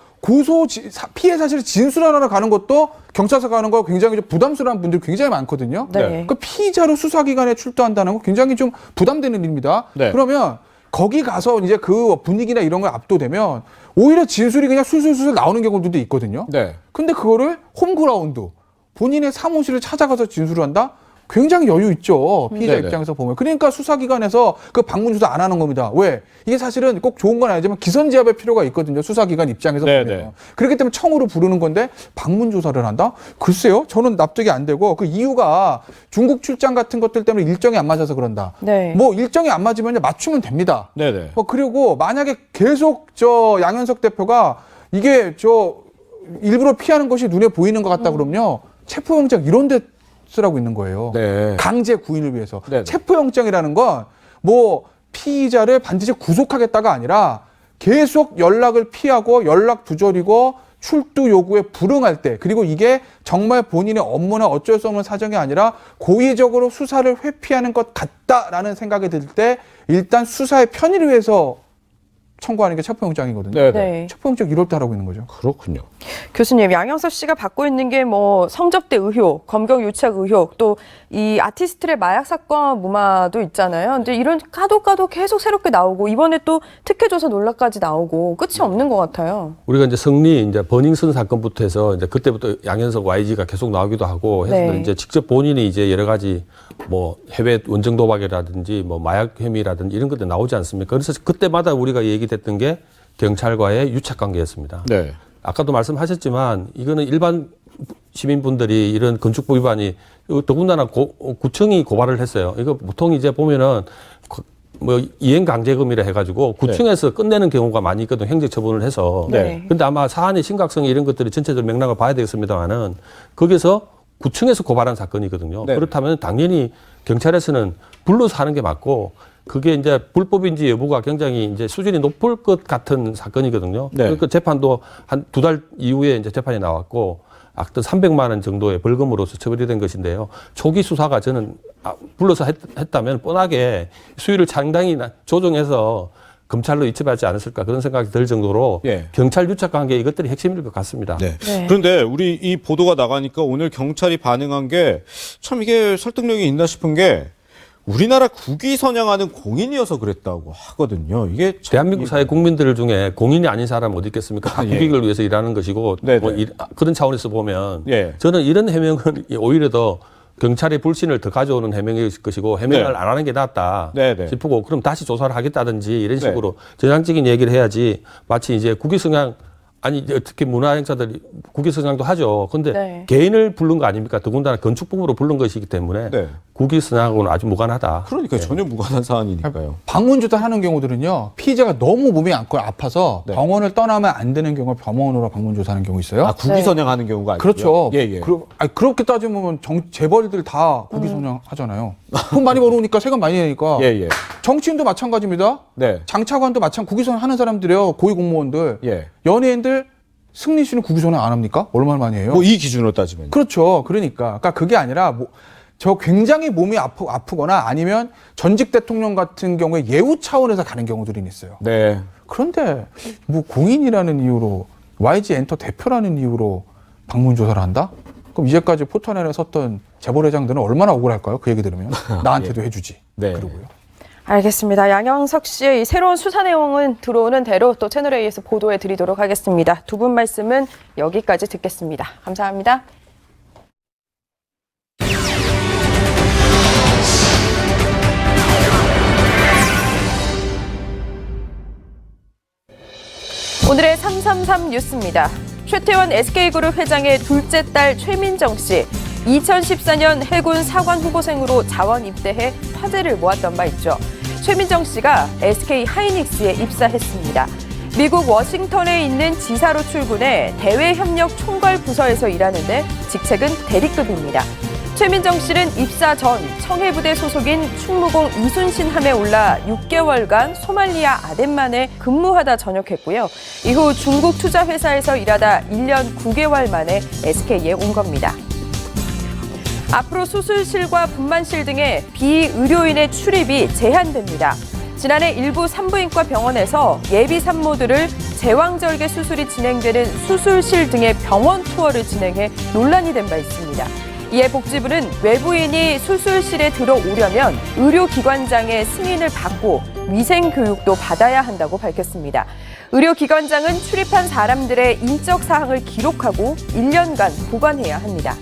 피해 사실을 진술하러 가는 것도 경찰서 가는 거 굉장히 좀 부담스러운 분들이 굉장히 많거든요. 네. 그 피의자로 수사기관에 출두한다는 거 굉장히 좀 부담되는 일입니다. 네. 그러면 거기 가서 이제 그 분위기나 이런 걸 압도되면 오히려 진술이 그냥 술술술 나오는 경우들도 있거든요. 네. 근데 그거를 홈그라운드, 본인의 사무실을 찾아가서 진술을 한다? 굉장히 여유 있죠. 피의자 네네. 입장에서 보면. 그러니까 수사기관에서 그 방문 조사 안 하는 겁니다. 왜? 이게 사실은 꼭 좋은 건 아니지만 기선제압의 필요가 있거든요. 수사기관 입장에서 네네. 보면. 그렇기 때문에 청으로 부르는 건데 방문 조사를 한다? 글쎄요. 저는 납득이 안 되고 그 이유가 중국 출장 같은 것들 때문에 일정이 안 맞아서 그런다. 네. 일정이 안 맞으면 맞추면 됩니다. 네네. 그리고 만약에 계속 양현석 대표가 이게 일부러 피하는 것이 눈에 보이는 것 같다 그러면요. 체포영장 이런 데 쓰라고 있는 거예요. 네. 강제 구인을 위해서. 네네. 체포영장이라는 건 피의자를 반드시 구속하겠다가 아니라 계속 연락을 피하고 연락 두절이고 출두 요구에 불응할 때, 그리고 이게 정말 본인의 업무나 어쩔 수 없는 사정이 아니라 고의적으로 수사를 회피하는 것 같다라는 생각이 들 때 일단 수사의 편의를 위해서 청구하는 게 체포영장이거든요. 네네. 네. 체포영장 이럴 때 하라고 있는 거죠. 그렇군요. 교수님, 양현석 씨가 받고 있는 게 성접대 의혹, 검경 유착 의혹, 또 이 아티스트의 마약 사건 무마도 있잖아요. 근데 이런 까도 계속 새롭게 나오고 이번에 또 특혜 조사 논란까지 나오고 끝이 없는 것 같아요. 우리가 이제 버닝썬 사건부터 해서 이제 그때부터 양현석 YG가 계속 나오기도 하고 해서 네. 이제 직접 본인이 이제 여러 가지 해외 원정 도박이라든지 마약 혐의라든지 이런 것들 나오지 않습니까? 그래서 그때마다 우리가 얘기됐던 게 경찰과의 유착 관계였습니다. 네. 아까도 말씀하셨지만 이거는 일반 시민분들이 이런 건축법 위반이 더군다나 구청이 고발을 했어요. 이거 보통 이제 보면은 이행강제금이라 해가지고 구청에서 끝내는 경우가 많이 있거든요. 행정처분을 해서. 네. 근데 아마 사안의 심각성이 이런 것들이 전체적으로 맥락을 봐야 되겠습니다만은 거기서 구청에서 고발한 사건이거든요. 네. 그렇다면 당연히 경찰에서는 불러서 하는 게 맞고 그게 이제 불법인지 여부가 굉장히 이제 수준이 높을 것 같은 사건이거든요. 네. 그 재판도 한 2달 이후에 이제 재판이 나왔고 어떤 300만 원 정도의 벌금으로서 처벌이 된 것인데요. 초기 수사가 저는 불러서 했다면 뻔하게 수위를 상당히 조정해서 검찰로 이첩하지 않았을까 그런 생각이 들 정도로 예. 경찰 유착 관계 이것들이 핵심일 것 같습니다. 네. 네. 그런데 우리 이 보도가 나가니까 오늘 경찰이 반응한 게 참 이게 설득력이 있나 싶은 게 우리나라 국위 선양하는 공인이어서 그랬다고 하거든요. 이게 참 대한민국 사회 국민들 중에 공인이 아닌 사람 어디 있겠습니까? 다 예. 국익을 위해서 일하는 것이고 네네. 뭐 그런 차원에서 보면 예. 저는 이런 해명은 오히려 더 경찰의 불신을 더 가져오는 해명일 것이고 해명을 네. 안 하는 게 낫다 네네. 싶고 그럼 다시 조사를 하겠다든지 이런 네. 식으로 전향적인 얘기를 해야지 마치 이제 국위 성향 아니 특히 문화 행사들이 국위 성향도 하죠. 근데 네. 개인을 부른 거 아닙니까? 더군다나 건축법으로 부른 것이기 때문에 네. 국위 성향하고는 아주 무관하다. 그러니까 전혀 무관한 사안이니까요. 방문 조사하는 경우들은요, 피의자가 너무 몸이 아파서 네. 병원을 떠나면 안 되는 경우에 병원으로 방문 조사하는 경우 있어요. 아, 국위 네. 선양하는 경우가 아니고요. 그렇죠. 예, 예. 그렇게 따지면 재벌들 다 국위 선양하잖아요. 돈 많이 벌어오니까 세금 많이 내니까. 예, 예. 정치인도 마찬가지입니다. 네. 장차관도 국위 선양하는 사람들이에요. 고위 공무원들. 예. 연예인들 승리 씨는 국위 선양 안 합니까? 얼마나 많이 해요? 뭐 이 기준으로 따지면. 그렇죠. 그러니까 그게 아니라 저 굉장히 몸이 아프거나 아니면 전직 대통령 같은 경우에 예우 차원에서 가는 경우들이 있어요. 네. 그런데 뭐 공인이라는 이유로 YG 엔터 대표라는 이유로 방문 조사를 한다? 그럼 이제까지 포털에 섰던 재벌회장들은 얼마나 억울할까요? 그 얘기 들으면 나한테도 해주지. 네. 그러고요. 알겠습니다. 양영석 씨의 이 새로운 수사 내용은 들어오는 대로 또 채널A에서 보도해 드리도록 하겠습니다. 두 분 말씀은 여기까지 듣겠습니다. 감사합니다. 오늘의 333 뉴스입니다. 최태원 SK그룹 회장의 둘째 딸 최민정 씨. 2014년 해군 사관 후보생으로 자원 입대해 화제를 모았던 바 있죠. 최민정 씨가 SK 하이닉스에 입사했습니다. 미국 워싱턴에 있는 지사로 출근해 대외협력 총괄 부서에서 일하는데 직책은 대리급입니다. 최민정 씨는 입사 전 청해부대 소속인 충무공 이순신함에 올라 6개월간 소말리아 아덴만에 근무하다 전역했고요. 이후 중국 투자회사에서 일하다 1년 9개월 만에 SK에 온 겁니다. 앞으로 수술실과 분만실 등의 비의료인의 출입이 제한됩니다. 지난해 일부 산부인과 병원에서 예비 산모들을 제왕절개 수술이 진행되는 수술실 등의 병원 투어를 진행해 논란이 된 바 있습니다. 이에 복지부는 외부인이 수술실에 들어오려면 의료기관장의 승인을 받고 위생교육도 받아야 한다고 밝혔습니다. 의료기관장은 출입한 사람들의 인적 사항을 기록하고 1년간 보관해야 합니다.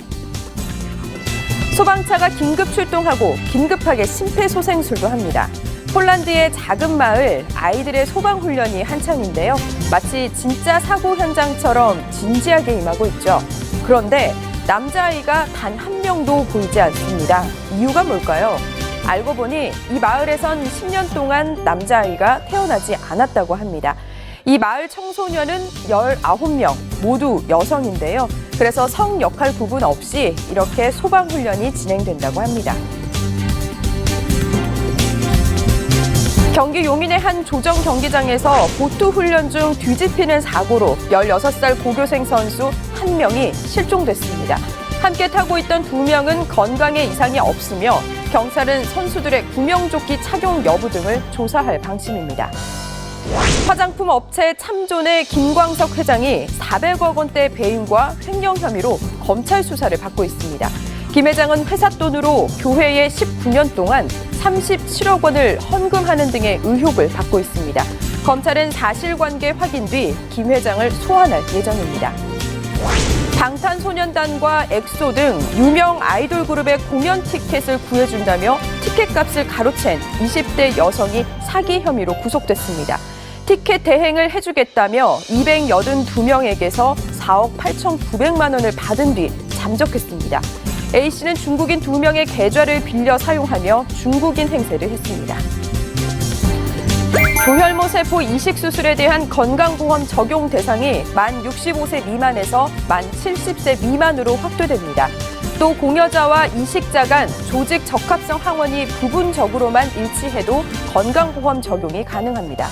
소방차가 긴급 출동하고 긴급하게 심폐소생술도 합니다. 폴란드의 작은 마을, 아이들의 소방훈련이 한창인데요. 마치 진짜 사고 현장처럼 진지하게 임하고 있죠. 그런데 남자아이가 단 한 명도 보이지 않습니다. 이유가 뭘까요? 알고 보니 이 마을에선 10년 동안 남자아이가 태어나지 않았다고 합니다. 이 마을 청소년은 19명, 모두 여성인데요. 그래서 성 역할 구분 없이 이렇게 소방훈련이 진행된다고 합니다. 경기 용인의 한 조정 경기장에서 보트 훈련 중 뒤집히는 사고로 16살 고교생 선수 1명이 실종됐습니다. 함께 타고 있던 2명은 건강에 이상이 없으며 경찰은 선수들의 구명조끼 착용 여부 등을 조사할 방침입니다. 화장품 업체 참존의 김광석 회장이 400억 원대 배임과 횡령 혐의로 검찰 수사를 받고 있습니다. 김 회장은 회사 돈으로 교회에 19년 동안 37억 원을 헌금하는 등의 의혹을 받고 있습니다. 검찰은 사실관계 확인 뒤 김 회장을 소환할 예정입니다. 방탄소년단과 엑소 등 유명 아이돌 그룹의 공연 티켓을 구해준다며 티켓값을 가로챈 20대 여성이 사기 혐의로 구속됐습니다. 티켓 대행을 해주겠다며 282명에게서 4억 8,900만 원을 받은 뒤 잠적했습니다. A씨는 중국인 2명의 계좌를 빌려 사용하며 중국인 행세를 했습니다. 조혈모 세포 이식 수술에 대한 건강보험 적용 대상이 만 65세 미만에서 만 70세 미만으로 확대됩니다. 또 공여자와 이식자 간 조직 적합성 항원이 부분적으로만 일치해도 건강보험 적용이 가능합니다.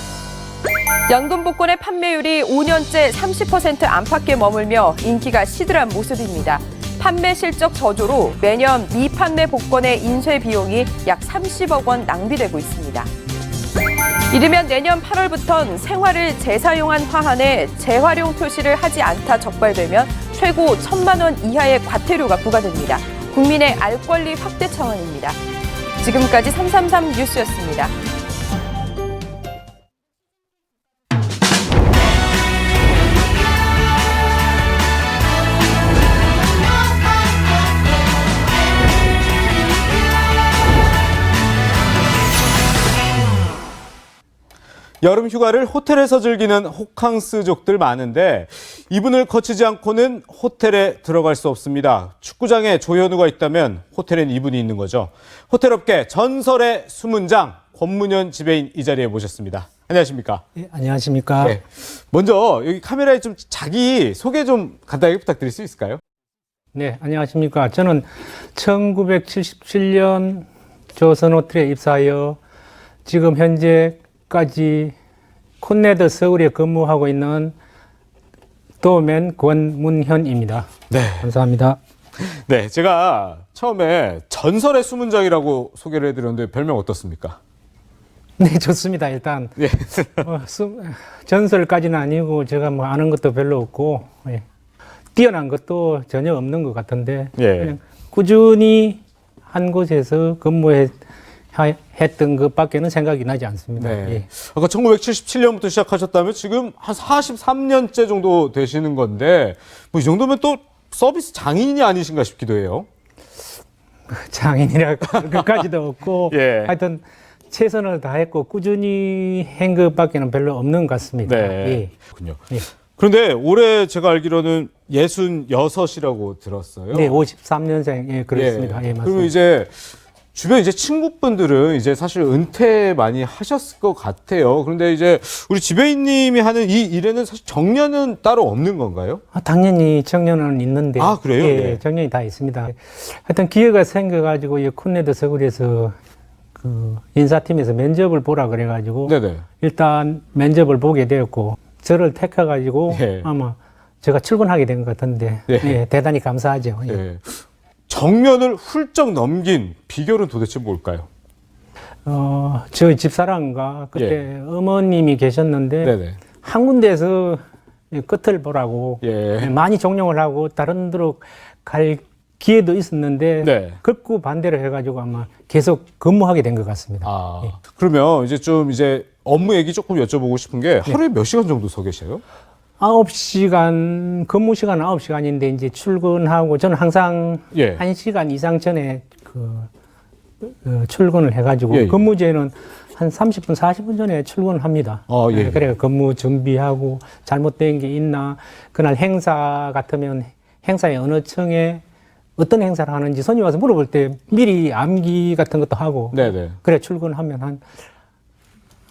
연금 복권의 판매율이 5년째 30% 안팎에 머물며 인기가 시들한 모습입니다. 판매 실적 저조로 매년 미판매 복권의 인쇄 비용이 약 30억 원 낭비되고 있습니다. 이르면 내년 8월부턴 생활을 재사용한 화환에 재활용 표시를 하지 않다 적발되면 최고 1,000만 원 이하의 과태료가 부과됩니다. 국민의 알 권리 확대 차원입니다. 지금까지 333 뉴스였습니다. 여름 휴가를 호텔에서 즐기는 호캉스족들 많은데 이분을 거치지 않고는 호텔에 들어갈 수 없습니다. 축구장에 조현우가 있다면 호텔엔 이분이 있는 거죠. 호텔업계 전설의 수문장 권문현 지배인 이 자리에 모셨습니다. 안녕하십니까? 네, 안녕하십니까? 네. 먼저 여기 카메라에 좀 자기 소개 좀 간단하게 부탁드릴 수 있을까요? 네, 안녕하십니까? 저는 1977년 조선호텔에 입사하여 지금 현재까지 콘네드 서울에 근무하고 있는 도맨 권문현입니다. 네. 감사합니다. 네, 제가 처음에 전설의 수문장이라고 소개를 해드렸는데 별명 어떻습니까? 네, 좋습니다. 일단 예. 전설까지는 아니고 제가 뭐 아는 것도 별로 없고 예. 뛰어난 것도 전혀 없는 것 같은데 예. 그냥 꾸준히 한 곳에서 했던 것밖에는 생각이 나지 않습니다. 네. 예. 아까 1977년부터 시작하셨다면 지금 한 43년째 정도 되시는 건데 뭐 이 정도면 또 서비스 장인이 아니신가 싶기도 해요. 장인이라 그까지도 없고 예. 하여튼 최선을 다했고 꾸준히 한 것밖에는 별로 없는 것 같습니다. 네. 예. 그렇군요. 예. 그런데 올해 제가 알기로는 66이라고 들었어요. 네, 53년생 예, 그렇습니다. 예, 맞습니다. 그리고 이제 주변 이제 친구분들은 이제 사실 은퇴 많이 하셨을 것 같아요. 그런데 이제 우리 지배인님이 하는 이 일에는 사실 정년은 따로 없는 건가요? 당연히 정년은 있는데. 아, 그래요? 예, 네. 정년이 다 있습니다. 하여튼 기회가 생겨가지고 이 콘네드 서울에서 그 인사팀에서 면접을 보라 그래가지고 네네. 일단 면접을 보게 되었고 저를 택해가지고 예. 아마 제가 출근하게 된 것 같은데 예. 예, 대단히 감사하죠. 예. 네. 정년을 훌쩍 넘긴 비결은 도대체 뭘까요? 저희 집사람과 그때 어머님이 계셨는데 네네. 한 군데에서 끝을 보라고 예. 많이 종용을 하고 다른 데로 갈 기회도 있었는데 네. 극구 반대를 해가지고 아마 계속 근무하게 된 것 같습니다. 아, 예. 그러면 이제 좀 이제 업무 얘기 조금 여쭤보고 싶은 게 하루에 몇 시간 정도 서 계셔요? 9시간, 근무 시간 9시간인데 이제 출근하고 저는 항상 예. 1시간 이상 전에 출근을 해가지고 예, 예. 근무제는 한 30분, 40분 전에 출근을 합니다. 예. 그래서 근무 준비하고 잘못된 게 있나, 그날 행사 같으면 행사의 어느 층에 어떤 행사를 하는지 손님 와서 물어볼 때 미리 암기 같은 것도 하고 네네. 그래 출근하면 한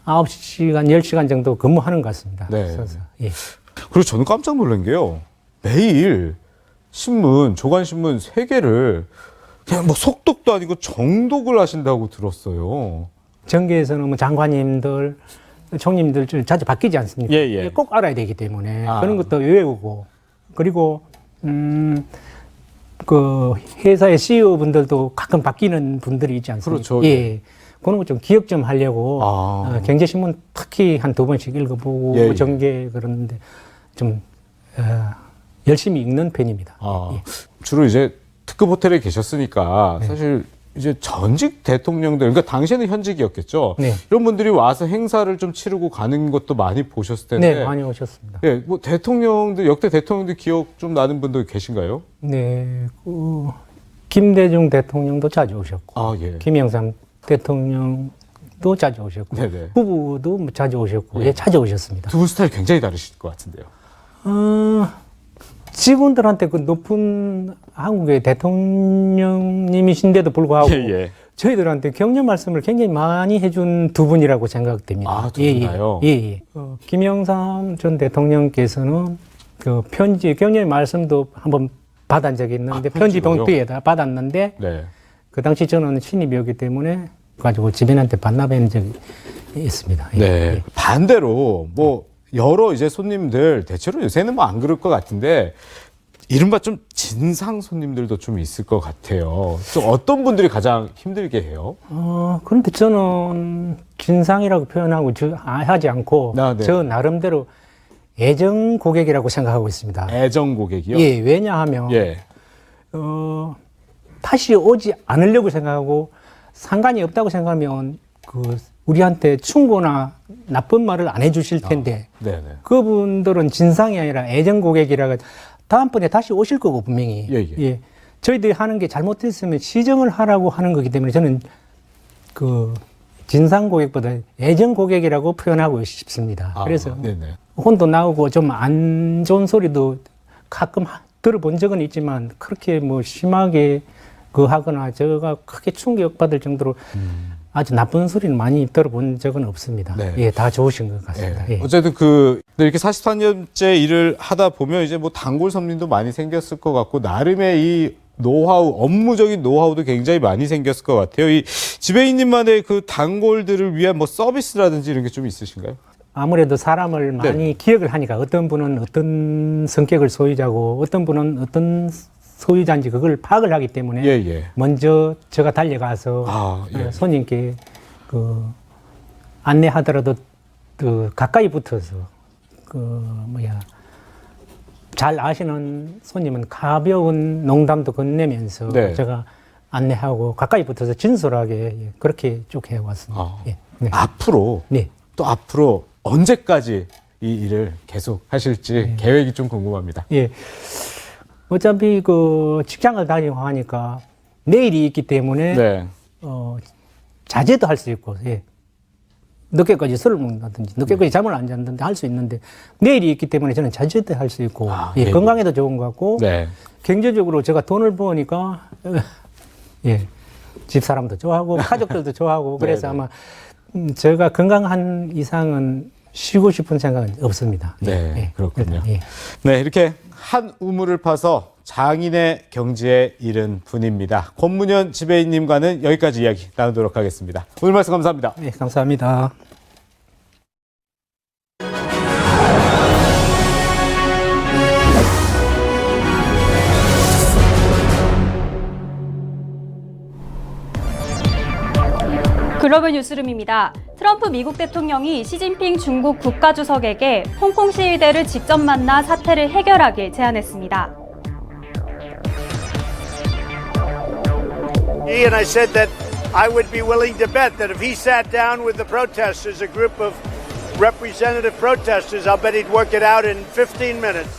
9시간, 10시간 정도 근무하는 것 같습니다. 네. 그래서, 예. 그리고 저는 깜짝 놀란 게요. 매일 신문, 조간신문 3개를 그냥 뭐 속독도 아니고 정독을 하신다고 들었어요. 정계에서는 뭐 장관님들, 총님들 좀 자주 바뀌지 않습니까? 예, 예. 이게 꼭 알아야 되기 때문에 아. 그런 것도 외우고 그리고 그 회사의 CEO 분들도 가끔 바뀌는 분들이 있지 않습니까? 그렇죠. 예. 그런 거 좀 기억 좀 하려고 경제신문 특히 한 2번씩 읽어보고 예, 예. 정계 그러는데 좀 열심히 읽는 편입니다. 예. 주로 이제 특급 호텔에 계셨으니까 네. 사실 이제 전직 대통령들, 그러니까 당시에는 현직이었겠죠. 네. 이런 분들이 와서 행사를 좀 치르고 가는 것도 많이 보셨을 텐데. 네, 많이 오셨습니다. 예, 뭐 대통령들, 역대 대통령들 기억 좀 나는 분들 계신가요? 네, 김대중 대통령도 자주 오셨고, 아, 예. 김영삼 대통령도 자주 오셨고, 네네. 후보도 뭐 자주 오셨고, 예. 예, 자주 오셨습니다. 두 분 스타일 굉장히 다르실 것 같은데요. 직원들한테 그 높은 한국의 대통령님이신데도 불구하고 예. 저희들한테 격려 말씀을 굉장히 많이 해준 두 분이라고 생각됩니다. 아, 두 분이나요? 예. 김영삼 전 대통령께서는 그 편지, 격려의 말씀도 한번 받은 적이 있는데 편지 편지로요? 봉투에다 받았는데 네. 그 당시 저는 신입이었기 때문에 가지고 집인한테 반납한 적이 있습니다. 예. 네. 반대로 뭐 여러 이제 손님들 대체로 요새는 뭐 안 그럴 것 같은데 이른바 좀 진상 손님들도 좀 있을 것 같아요. 좀 어떤 분들이 가장 힘들게 해요? 그런데 저는 진상이라고 표현하고 하지 않고 네. 저 나름대로 애정 고객이라고 생각하고 있습니다. 애정 고객이요? 예, 왜냐하면 예. 다시 오지 않으려고 생각하고 상관이 없다고 생각하면 우리한테 충고나 나쁜 말을 안 해주실 텐데 네네. 그분들은 진상이 아니라 애정 고객이라 다음번에 다시 오실 거고 분명히. 예. 저희들이 하는 게 잘못됐으면 시정을 하라고 하는 거기 때문에 저는 진상 고객보다 애정 고객이라고 표현하고 싶습니다. 그래서 네네. 혼도 나오고 좀 안 좋은 소리도 가끔 들어본 적은 있지만 그렇게 뭐 심하게 하거나 제가 크게 충격받을 정도로 아주 나쁜 소리는 많이 들어본 적은 없습니다. 네. 예, 다 좋으신 것 같습니다. 예. 예. 어쨌든 이렇게 44년째 일을 하다 보면 이제 뭐 단골 손님도 많이 생겼을 것 같고 나름의 이 노하우, 업무적인 노하우도 굉장히 많이 생겼을 것 같아요. 이 지배인님만의 그 단골들을 위한 뭐 서비스라든지 이런 게 좀 있으신가요? 아무래도 사람을 많이 기억을 하니까 어떤 분은 어떤 성격을 소유자고 어떤 분은 어떤 소유자인지 그걸 파악을 하기 때문에 먼저 제가 달려가서 손님께 안내하더라도 가까이 붙어서 잘 아시는 손님은 가벼운 농담도 건네면서 제가 안내하고 가까이 붙어서 진솔하게 그렇게 쭉 해왔습니다. 앞으로 또 앞으로 언제까지 이 일을 계속 하실지 계획이 좀 궁금합니다. 예. 어차피 직장을 다니고 하니까 내일이 있기 때문에 자제도 할 수 있고 늦게까지 술을 먹는다든지 늦게까지 잠을 안 잤는데 할 수 있는데 내일이 있기 때문에 저는 자제도 할 수 있고 건강에도 좋은 것 같고 경제적으로 제가 돈을 버니까 집사람도 좋아하고 가족들도 좋아하고 그래서 아마 제가 건강한 이상은 쉬고 싶은 생각은 없습니다. 그렇군요. 네, 이렇게 한 우물을 파서 장인의 경지에 이른 분입니다. 권문현 지배인님과는 여기까지 이야기 나누도록 하겠습니다. 오늘 말씀 감사합니다. 네, 감사합니다. 글로벌 뉴스룸입니다. 트럼프 미국 대통령이 시진핑 중국 국가주석에게 홍콩 시위대를 직접 만나 사태를 해결하길 제안했습니다. And I said that I would be willing to bet that if he sat down with the protesters, a group of representative protesters, I'll bet he'd work it out in 15 minutes.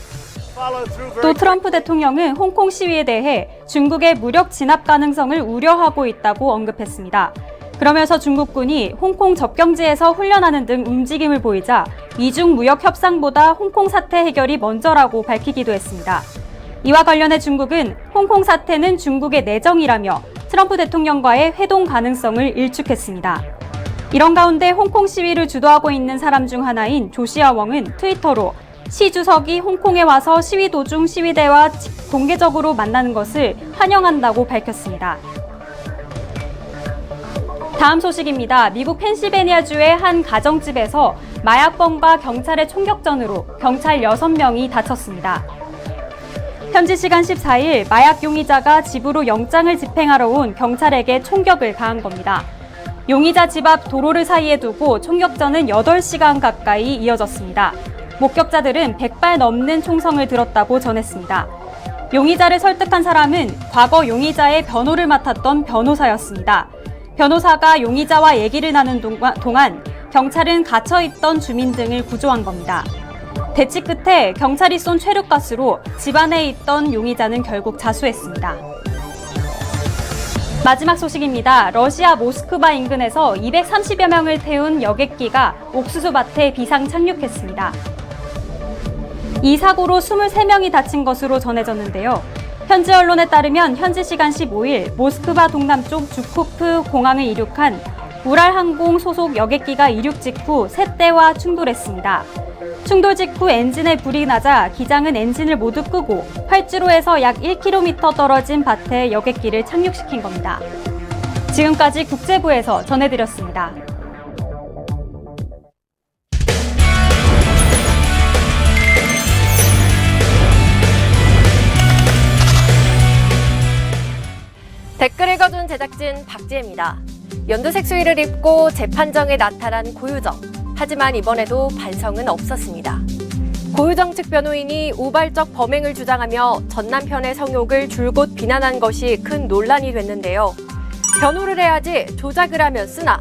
또 트럼프 대통령은 홍콩 시위에 대해 중국의 무력 진압 가능성을 우려하고 있다고 언급했습니다. 그러면서 중국군이 홍콩 접경지에서 훈련하는 등 움직임을 보이자 미중 무역 협상보다 홍콩 사태 해결이 먼저라고 밝히기도 했습니다. 이와 관련해 중국은 홍콩 사태는 중국의 내정이라며 트럼프 대통령과의 회동 가능성을 일축했습니다. 이런 가운데 홍콩 시위를 주도하고 있는 사람 중 하나인 조시아 웡은 트위터로 시 주석이 홍콩에 와서 시위 도중 시위대와 공개적으로 만나는 것을 환영한다고 밝혔습니다. 다음 소식입니다. 미국 펜실베니아주의 한 가정집에서 마약범과 경찰의 총격전으로 경찰 6명이 다쳤습니다. 현지 시간 14일 마약 용의자가 집으로 영장을 집행하러 온 경찰에게 총격을 가한 겁니다. 용의자 집 앞 도로를 사이에 두고 총격전은 8시간 가까이 이어졌습니다. 목격자들은 100발 넘는 총성을 들었다고 전했습니다. 용의자를 설득한 사람은 과거 용의자의 변호를 맡았던 변호사였습니다. 변호사가 용의자와 얘기를 나눈 동안 경찰은 갇혀있던 주민 등을 구조한 겁니다. 대치 끝에 경찰이 쏜 최루가스로 집안에 있던 용의자는 결국 자수했습니다. 마지막 소식입니다. 러시아 모스크바 인근에서 230여 명을 태운 여객기가 옥수수밭에 비상 착륙했습니다. 이 사고로 23명이 다친 것으로 전해졌는데요. 현지 언론에 따르면 현지 시간 15일 모스크바 동남쪽 주코프 공항을 이륙한 우랄항공 소속 여객기가 이륙 직후 세 대와 충돌했습니다. 충돌 직후 엔진에 불이 나자 기장은 엔진을 모두 끄고 활주로에서 약 1km 떨어진 밭에 여객기를 착륙시킨 겁니다. 지금까지 국제부에서 전해드렸습니다. 댓글 읽어준 제작진 박지혜입니다. 연두색 수의를 입고 재판정에 나타난 고유정. 하지만 이번에도 반성은 없었습니다. 고유정 측 변호인이 우발적 범행을 주장하며 전 남편의 성욕을 줄곧 비난한 것이 큰 논란이 됐는데요. 변호를 해야지 조작을 하면 쓰나.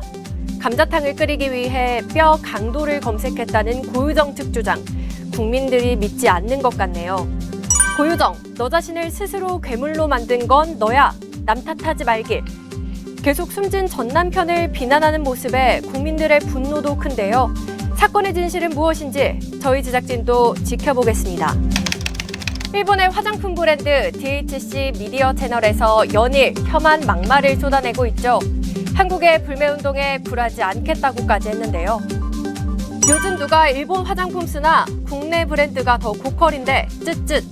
감자탕을 끓이기 위해 뼈 강도를 검색했다는 고유정 측 주장. 국민들이 믿지 않는 것 같네요. 고유정, 너 자신을 스스로 괴물로 만든 건 너야. 남 탓하지 말길. 계속 숨진 전 남편을 비난하는 모습에 국민들의 분노도 큰데요. 사건의 진실은 무엇인지 저희 제작진도 지켜보겠습니다. 일본의 화장품 브랜드 DHC 미디어 채널에서 연일 혐한 막말을 쏟아내고 있죠. 한국의 불매운동에 굴하지 않겠다고까지 했는데요. 요즘 누가 일본 화장품 쓰나 국내 브랜드가 더 고퀄인데 쯧쯧.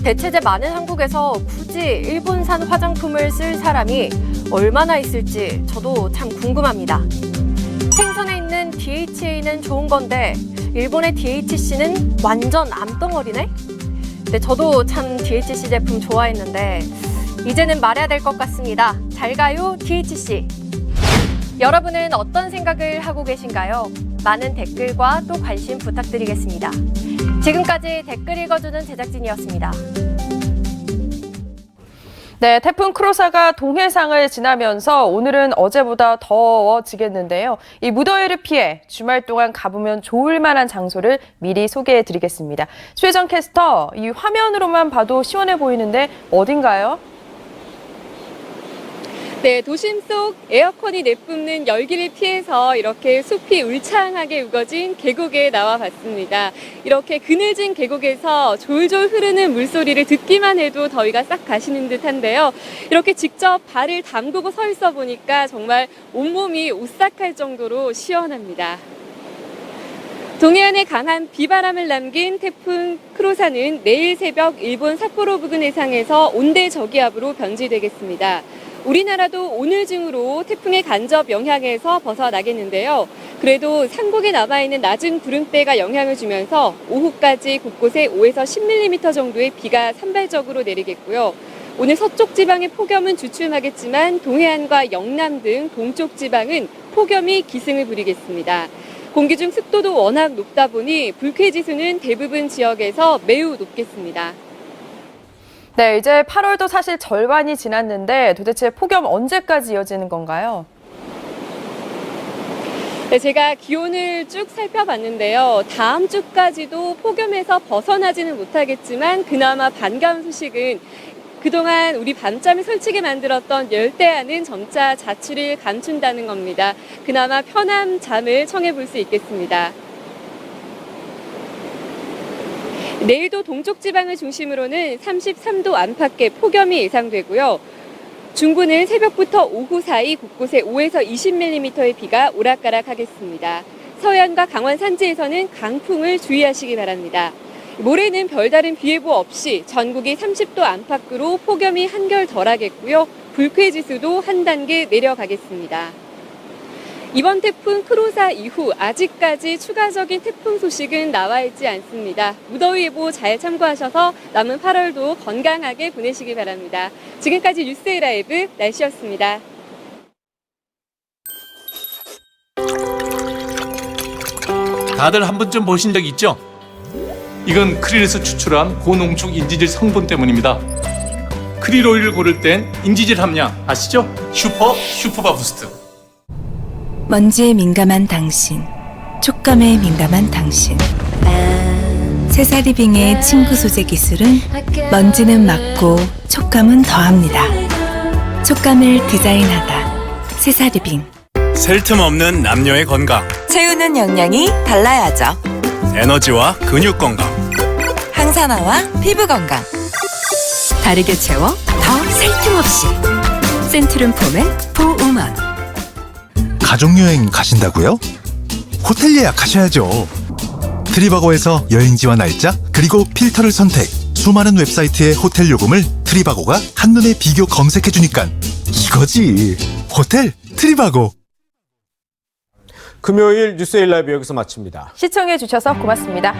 대체제 많은 한국에서 굳이 일본산 화장품을 쓸 사람이 얼마나 있을지 저도 참 궁금합니다. 생선에 있는 DHA는 좋은 건데 일본의 DHC는 완전 암덩어리네? 네, 저도 참 DHC 제품 좋아했는데 이제는 말해야 될 것 같습니다. 잘 가요, DHC. 여러분은 어떤 생각을 하고 계신가요? 많은 댓글과 또 관심 부탁드리겠습니다. 지금까지 댓글 읽어주는 제작진이었습니다. 네, 태풍 크로사가 동해상을 지나면서 오늘은 어제보다 더워지겠는데요. 이 무더위를 피해 주말 동안 가보면 좋을 만한 장소를 미리 소개해드리겠습니다. 최정 캐스터, 이 화면으로만 봐도 시원해 보이는데 어딘가요? 네, 도심 속 에어컨이 내뿜는 열기를 피해서 이렇게 숲이 울창하게 우거진 계곡에 나와 봤습니다. 이렇게 그늘진 계곡에서 졸졸 흐르는 물소리를 듣기만 해도 더위가 싹 가시는 듯한데요. 이렇게 직접 발을 담그고 서 있어 보니까 정말 온몸이 오싹할 정도로 시원합니다. 동해안에 강한 비바람을 남긴 태풍 크로사는 내일 새벽 일본 삿포로 부근 해상에서 온대 저기압으로 변질되겠습니다. 우리나라도 오늘 중으로 태풍의 간접 영향에서 벗어나겠는데요. 그래도 상국에 남아있는 낮은 구름대가 영향을 주면서 오후까지 곳곳에 5에서 10mm 정도의 비가 산발적으로 내리겠고요. 오늘 서쪽 지방의 폭염은 주춤하겠지만 동해안과 영남 등 동쪽 지방은 폭염이 기승을 부리겠습니다. 공기 중 습도도 워낙 높다 보니 불쾌지수는 대부분 지역에서 매우 높겠습니다. 네, 이제 8월도 사실 절반이 지났는데 도대체 폭염 언제까지 이어지는 건가요? 네, 제가 기온을 쭉 살펴봤는데요. 다음 주까지도 폭염에서 벗어나지는 못하겠지만 그나마 반가운 소식은 그동안 우리 밤잠을 설치게 만들었던 열대야는 점차 자취를 감춘다는 겁니다. 그나마 편한 잠을 청해볼 수 있겠습니다. 내일도 동쪽 지방을 중심으로는 33도 안팎의 폭염이 예상되고요. 중부는 새벽부터 오후 사이 곳곳에 5에서 20mm의 비가 오락가락하겠습니다. 서해안과 강원 산지에서는 강풍을 주의하시기 바랍니다. 모레는 별다른 비 예보 없이 전국이 30도 안팎으로 폭염이 한결 덜하겠고요. 불쾌지수도 한 단계 내려가겠습니다. 이번 태풍 크로사 이후 아직까지 추가적인 태풍 소식은 나와 있지 않습니다. 무더위 예보 잘 참고하셔서 남은 8월도 건강하게 보내시기 바랍니다. 지금까지 뉴스의 라이브 날씨였습니다. 다들 한 번쯤 보신 적 있죠? 이건 크릴에서 추출한 고농축 인지질 성분 때문입니다. 크릴 오일을 고를 땐 인지질 함량 아시죠? 슈퍼바 부스트. 먼지에 민감한 당신, 촉감에 민감한 당신. 세사리빙의 침구 소재 기술은 먼지는 막고 촉감은 더합니다. 촉감을 디자인하다. 세사리빙. 셀 틈 없는 남녀의 건강. 채우는 영양이 달라야죠. 에너지와 근육 건강. 항산화와 피부 건강. 다르게 채워 더 셀 틈 없이. 센트룸 포맨 포우먼. 가족여행 가신다고요? 호텔 예약하셔야죠. 트리바고에서 여행지와 날짜 그리고 필터를 선택. 수많은 웹사이트의 호텔 요금을 트리바고가 한눈에 비교 검색해주니까 이거지. 호텔 트리바고. 금요일 뉴스에일라이브 여기서 마칩니다. 시청해 주셔서 고맙습니다.